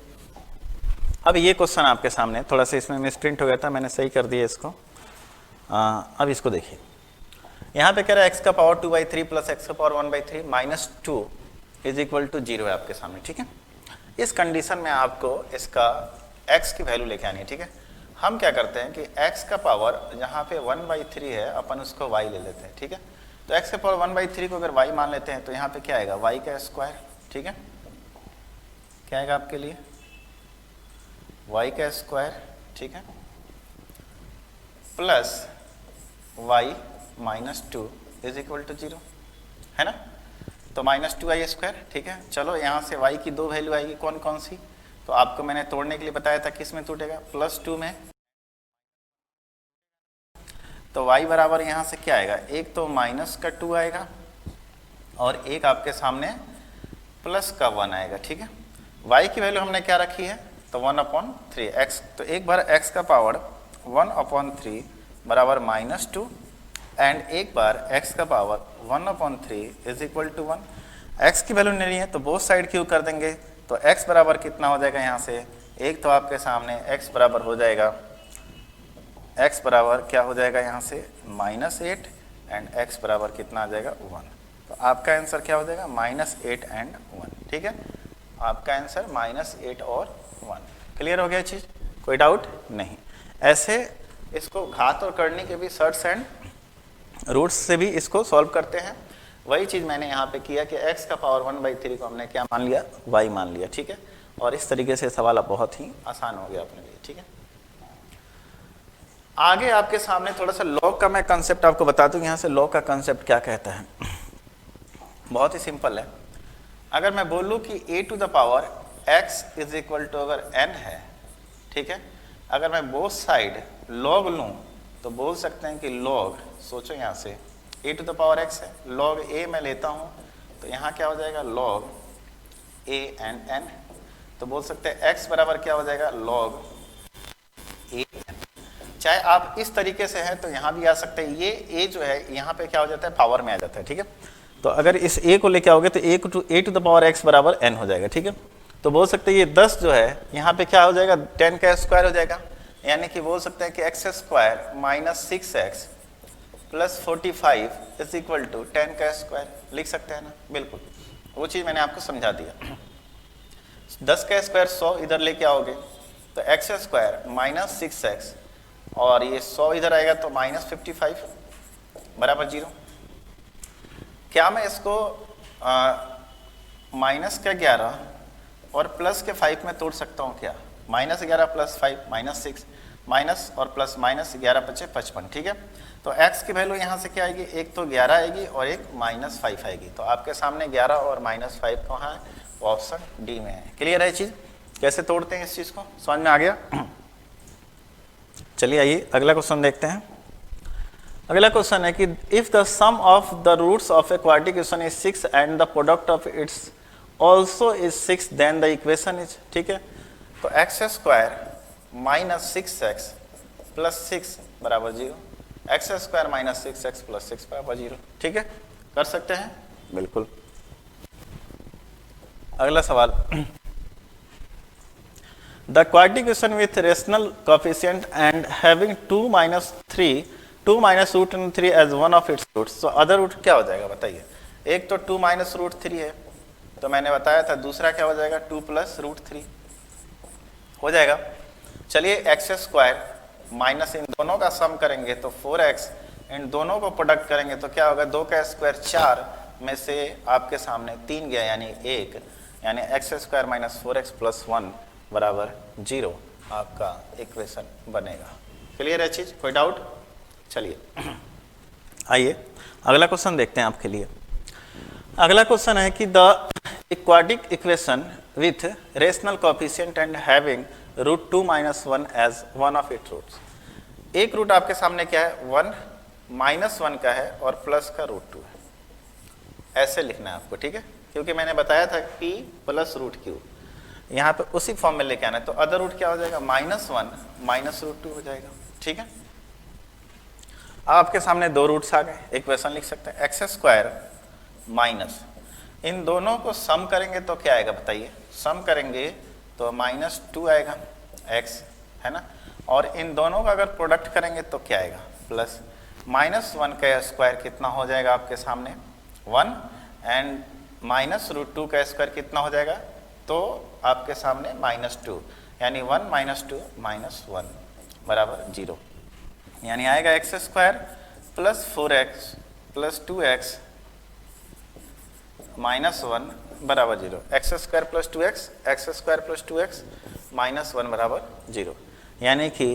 अब ये क्वेश्चन आपके सामने थोड़ा सा इसमें मिसप्रिंट हो गया था, मैंने सही कर दिया इसको। अब इसको देखिए, यहाँ पे कह रहा है x का पावर 2/3 प्लस x का power 1/3 minus 2 is equal to 0 है आपके सामने। ठीक है, इस कंडीशन में आपको इसका x की वैल्यू लेके आनी है। ठीक है, हम क्या करते हैं कि x का पावर जहाँ पे 1/3 है अपन उसको y ले लेते हैं। ठीक है, तो x का पावर 1/3 को अगर y मान लेते हैं तो यहाँ पे क्या आएगा, y का स्क्वायर। ठीक है, क्या आएगा आपके लिए, y का स्क्वायर, ठीक है, plus y minus 2 is equal to 0, है ना, तो -2y²। ठीक है, चलो यहाँ से y की दो वैल्यू आएगी, कौन कौन सी, तो आपको मैंने तोड़ने के लिए बताया था किस में टूटेगा, +2 में। तो y बराबर यहाँ से क्या आएगा, एक तो -2 आएगा और एक आपके सामने +1 आएगा। ठीक है, y की वैल्यू हमने क्या रखी है, तो 1/3 x, तो एक बार x का पावर 1/3 बराबर -2 एंड एक बार x का power 1/3 is equal to 1। x की वैल्यू नहीं है तो बोथ साइड क्यों कर देंगे, तो x बराबर कितना हो जाएगा, यहाँ से एक तो आपके सामने x बराबर हो जाएगा, x बराबर क्या हो जाएगा यहाँ से -8 एंड x बराबर कितना आ जाएगा 1। तो आपका आंसर क्या हो जाएगा, -8 एंड 1। ठीक है, आपका आंसर -8 और 1। क्लियर हो गया चीज़, कोई डाउट नहीं। ऐसे इसको घात और करने के भी शर्ट्स एंड रूट्स से भी इसको सॉल्व करते हैं। वही चीज़ मैंने यहाँ पे किया कि x का पावर 1/3 को हमने क्या मान लिया, y मान लिया। ठीक है, और इस तरीके से सवाल बहुत ही आसान हो गया अपने लिए। ठीक है, आगे आपके सामने थोड़ा सा लॉग का मैं कंसेप्ट आपको बता दूं। यहाँ से लॉग का कंसेप्ट क्या कहता है, बहुत ही सिंपल है। अगर मैं बोलूँ कि a to the power x is equal to अगर n है, ठीक है, अगर मैं बोथ साइड लॉग लूँ तो बोल सकते हैं कि लॉग, सोचो यहाँ से ए टू द पावर एक्स है, लॉग ए मैं लेता हूँ तो यहाँ क्या हो जाएगा लॉग ए एंड एन, तो बोल सकते हैं एक्स बराबर क्या हो जाएगा लॉग ए एन। चाहे आप इस तरीके से है तो यहाँ भी आ सकते हैं, ये ए जो है यहाँ पे क्या हो जाता है पावर में आ जाता है, ठीक है। तो अगर इस ए को लेके आओगे तो ए टू द पावर एक्स बराबर एन हो जाएगा, ठीक है। तो बोल सकते हैं ये 10 जो है यहाँ पे क्या हो जाएगा 10 का स्क्वायर हो जाएगा, यानी कि बोल सकते हैं कि x square minus 6x plus 45 is equal to 10 का स्क्वायर लिख सकते हैं ना, बिल्कुल वो चीज़ मैंने आपको समझा दिया। 10 का स्क्वायर 100 इधर लेके आओगे तो एक्स स्क्वायर माइनस 6x और ये 100 इधर आएगा तो माइनस 55 बराबर 0। क्या मैं इसको माइनस का 11 और प्लस के 5 में तोड़ सकता हूँ क्या? माइनस 11 प्लस 5 माइनस 6, माइनस और प्लस माइनस 11 बचे 55, ठीक है। तो x की वैल्यू यहाँ से क्या आएगी, एक तो 11 आएगी और एक माइनस 5 आएगी। तो आपके सामने 11 और माइनस 5 कहाँ है, वो ऑप्शन डी में है। क्लियर है चीज़, कैसे तोड़ते हैं इस चीज़ को, समझ में आ गया? चलिए आइए अगला क्वेश्चन देखते हैं। अगला क्वेश्चन है कि if the sum of the roots of a quadratic equation is 6 and the product of its also is 6 then the equation is, ठीक है। तो x square minus 6x plus 6 बराबर 0, x square minus 6x plus 6 बराबर 0, ठीक है। कर सकते हैं बिल्कुल। अगला सवाल, the quadratic equation with rational coefficient and having 2 minus root 3 as one of its roots, तो अदर रूट क्या हो जाएगा बताइए। एक तो 2 माइनस रूट 3 है तो मैंने बताया था, दूसरा क्या हो जाएगा 2 प्लस रूट 3 हो जाएगा। चलिए एक्स स्क्वायर माइनस इन दोनों का सम करेंगे तो 4x, इन दोनों को प्रोडक्ट करेंगे तो क्या होगा, 2 का स्क्वायर 4 में से आपके सामने 3 गया यानी 1, यानी x square minus 4x plus 1 बराबर 0 आपका इक्वेशन बनेगा। क्लियर है चीज़, कोई डाउट? चलिए आइए अगला क्वेश्चन देखते हैं आपके लिए। अगला क्वेश्चन है कि the quadratic equation with rational coefficient and having root 2 minus 1 as one of it roots. एक रूट आपके सामने क्या है 1 माइनस 1 का है और प्लस का रूट 2 है, ऐसे लिखना है आपको, ठीक है। क्योंकि मैंने बताया था p प्लस रूट क्यू, यहाँ पे उसी फॉर्म में लेके आना है। तो अदर रूट क्या हो जाएगा माइनस 1 माइनस रूट 2 हो जाएगा, ठीक है। आपके सामने 2 रूट्स आ गए, इक्वेशन लिख सकते हैं एक्स स्क्वायर माइनस, इन दोनों को सम करेंगे तो क्या आएगा बताइए, सम करेंगे तो माइनस 2 आएगा x है ना, और इन दोनों का अगर प्रोडक्ट करेंगे तो क्या आएगा प्लस माइनस 1 का स्क्वायर कितना हो जाएगा आपके सामने 1 एंड माइनस रूट 2 का स्क्वायर कितना हो जाएगा, तो आपके सामने माइनस 2, यानी 1 माइनस 2 माइनस 1 बराबर 0, यानी आएगा x square plus 4x plus 2x minus 1 बराबर 0, x square plus 2x, x square plus 2x minus 1 बराबर 0, यानी कि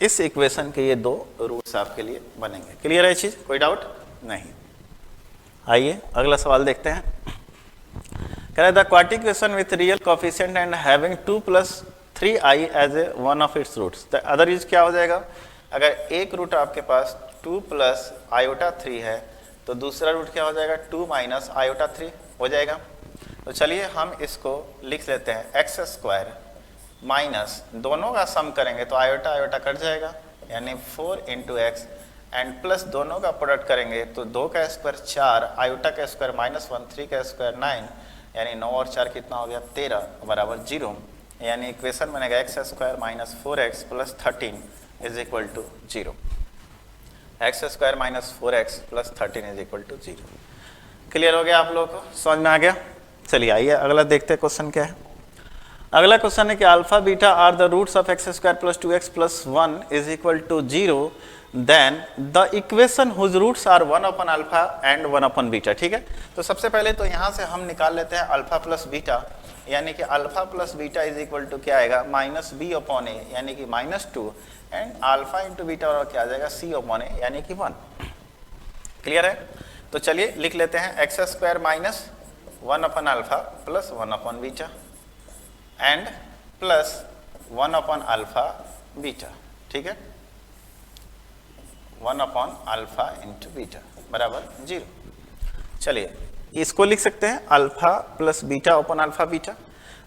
इस इक्वेशन के ये 2 रूट्स आपके लिए बनेंगे। क्लियर है चीज़, कोई डाउट नहीं? आइए अगला सवाल देखते हैं। कह रहा है the quadratic equation with real coefficient and having 2 plus 3i as a one of its roots, the other use क्या हो जाएगा, अगर एक रूट आपके पास 2 प्लस आयोटा 3 है तो दूसरा रूट क्या हो जाएगा 2 माइनस आयोटा 3 हो जाएगा। तो चलिए हम इसको लिख लेते हैं एक्स स्क्वायर माइनस, दोनों का सम करेंगे तो आयोटा आयोटा कट जाएगा यानी 4 इंटू एक्स एंड प्लस दोनों का प्रोडक्ट करेंगे तो 2 का स्क्वायर 4, आयोटा का स्क्वायर माइनस 1, 3 का स्क्वायर 9, यानी 9 और 4 कितना हो गया 13 बराबर 0, यानी इक्वेशन बनेगा x square minus 4x plus 13 is equal to 0, x square minus 4x plus 13 is equal to 0। Clear हो गया आप लोगों को, समझ में आ गया? चलिए आइए अगला देखते हैं क्वेश्चन क्या है। अगला क्वेश्चन है कि alpha beta are the roots of x square plus 2x plus 1 is equal to 0 then the equation whose roots are 1 upon alpha and 1 upon beta, ठीक है। तो सबसे पहले तो यहाँ से हम निकाल लेते हैं अल्फा प्लस बीटा, यानी कि alpha plus beta is equal to क्या आएगा माइनस बी अपॉन ए, यानी कि minus 2 and alpha into beta और क्या आ जाएगा सी अपॉन ए, यानी कि 1। क्लियर है? तो चलिए लिख लेते हैं x square minus 1 upon alpha plus 1 upon beta and plus 1 upon alpha beta, ठीक है। 1 अपॉन अल्फा इंटू बीटा बराबर 0। चलिए इसको लिख सकते हैं alpha plus beta upon alpha beta.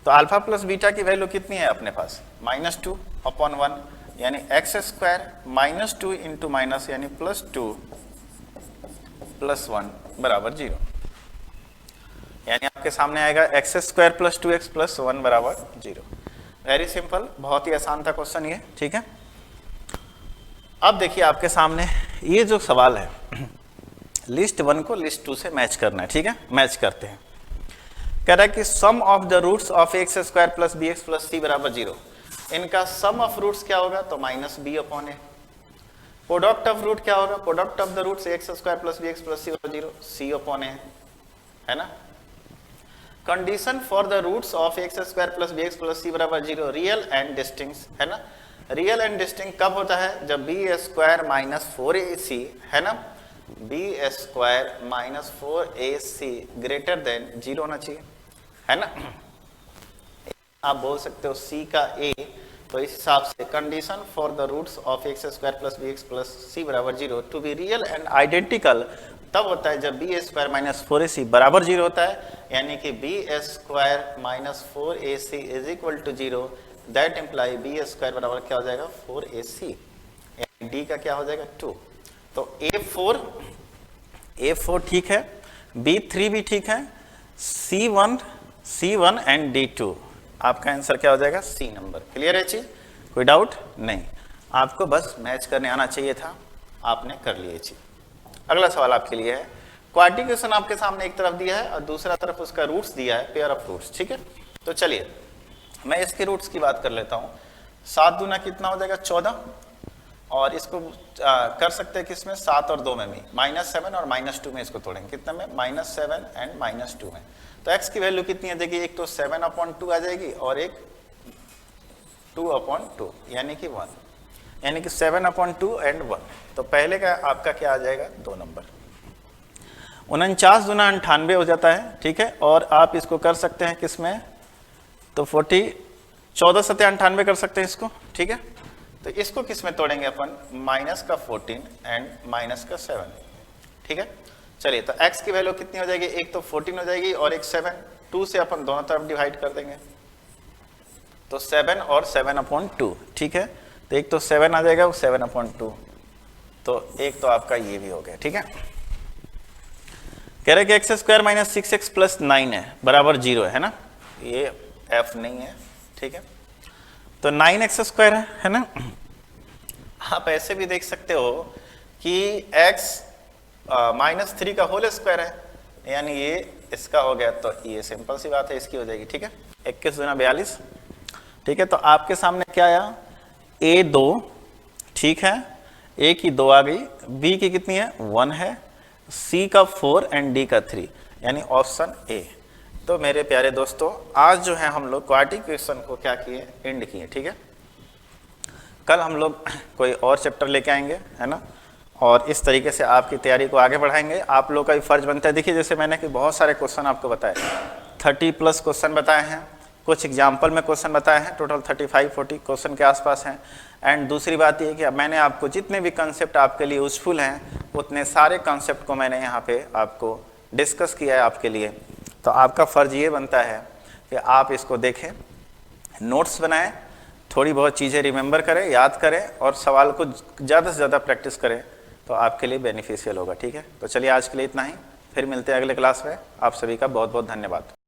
तो अल्फा प्लस बीटा की वैल्यू कितनी है अपने पास, -2 अपॉन 1 यानी एक्स स्क्वायर -2 इंटू माइनस यानी +2 + 1 बराबर 0। यानी आपके सामने आएगा x square plus 2x plus 1 बराबर 0। वेरी सिंपल, बहुत ही आसान था क्वेश्चन ये, ठीक है। अब देखिए आपके सामने ये जो सवाल है लिस्ट 1 को लिस्ट 2 से मैच करना है, ठीक है। मैच करते हैं। कह रहा है कि sum of the roots of x square plus B x plus सी बराबर 0। इनका सम ऑफ रूट्स क्या होगा, तो -b upon A. Product of root क्या होगा, product of the roots x square plus B x plus सी बराबर 0, c अपॉन ए, है ना। Condition for the roots of x square plus B x plus सी बराबर 0 रियल एंड डिस्टिंक्ट, है ना। रियल एंड डिस्टिंक्ट कब होता है, जब बी स्क्वायर माइनस 4ac, है ना, b square minus 4ac greater than 0 होना चाहिए, है ना। आप बोल सकते हो c का a, तो इस हिसाब से condition for the roots of x square plus B x plus सी बराबर 0 to be real and identical तब होता है जब बी स्क्वायर माइनस 4ac बराबर 0 होता है, यानी कि b square minus 4ac is equal to 0। That imply b square बराबर क्या हो जाएगा 4ac, यानी डी का क्या हो जाएगा 2। तो A4 ठीक है, B3 भी ठीक है, C1 एंड D2 आपका आंसर क्या हो जाएगा C नंबर। क्लियर है चीज, कोई डाउट नहीं। आपको बस मैच करने आना चाहिए था, आपने कर लिए चीज। अगला सवाल आपके लिए है, क्वाड्रेटिक इक्वेशन आपके सामने एक तरफ दिया है और दूसरा तरफ उसका रूट्स दिया है, पेयर ऑफ रूट्स, ठीक है। तो चलिए मैं इसके रूट्स की बात कर लेता हूँ। 7 दूना कितना हो जाएगा 14, और इसको कर सकते हैं किसमें 7 और 2 में भी, -7 और -2 में इसको तोड़ेंगे, कितने में -7 एंड -2 में। तो x की वैल्यू कितनी है, देखिए एक तो 7/2 आ जाएगी और एक 2/2 यानी कि 1, यानी कि 7/2 एंड 1। तो पहले का आपका क्या आ जाएगा 2 नंबर। 49 दूना 98 हो जाता है, ठीक है। और आप इसको कर सकते हैं किसमें, तो 14 सत्या 98 कर सकते हैं इसको, ठीक है। तो इसको किस में तोड़ेंगे अपन, -14 एंड -7, ठीक है। चलिए तो x की वैल्यू कितनी हो जाएगी, एक तो 14 हो जाएगी और एक 7, 2 से अपन दोनों तरफ डिवाइड कर देंगे, तो 7 और 7/2, ठीक है। तो एक तो 7 आ जाएगा, वो 7/2, तो एक तो आपका ये भी हो गया, ठीक है। कह रहे कि x square minus 6x plus 9 है बराबर 0 है ना, ये f नहीं है, ठीक है। तो 9x स्क्वायर है ना। आप ऐसे भी देख सकते हो कि x -3 का होल स्क्वायर है, यानी ये इसका हो गया, तो ये सिंपल सी बात है, इसकी हो जाएगी, ठीक है। 21 दूना 42, ठीक है। तो आपके सामने क्या आया, a2, ठीक है, a की 2 आ गई, b की कितनी है 1 है, c का 4 एंड d का 3, यानी ऑप्शन a। तो मेरे प्यारे दोस्तों आज जो है हम लोग क्वाड्रेटिक इक्वेशन को क्या किए, एंड किए, ठीक है। कल हम लोग कोई और चैप्टर लेके आएंगे, है ना, और इस तरीके से आपकी तैयारी को आगे बढ़ाएंगे। आप लोग का भी फर्ज बनता है, देखिए जैसे मैंने कि बहुत सारे क्वेश्चन आपको बताए, 30+ क्वेश्चन बताए हैं, कुछ एग्जाम्पल में क्वेश्चन बताए हैं, टोटल 35-40 क्वेश्चन के आसपास हैं। एंड दूसरी बात ये कि मैंने आपको जितने भी कंसेप्ट आपके लिए यूजफुल हैं उतने सारे कंसेप्ट को मैंने यहाँ पे आपको डिस्कस किया है आपके लिए। तो आपका फ़र्ज़ ये बनता है कि आप इसको देखें, नोट्स बनाएं, थोड़ी बहुत चीज़ें रिमेंबर करें, याद करें और सवाल को ज़्यादा से ज़्यादा प्रैक्टिस करें, तो आपके लिए बेनिफिशियल होगा, ठीक है। तो चलिए आज के लिए इतना ही, फिर मिलते हैं अगले क्लास में। आप सभी का बहुत बहुत धन्यवाद।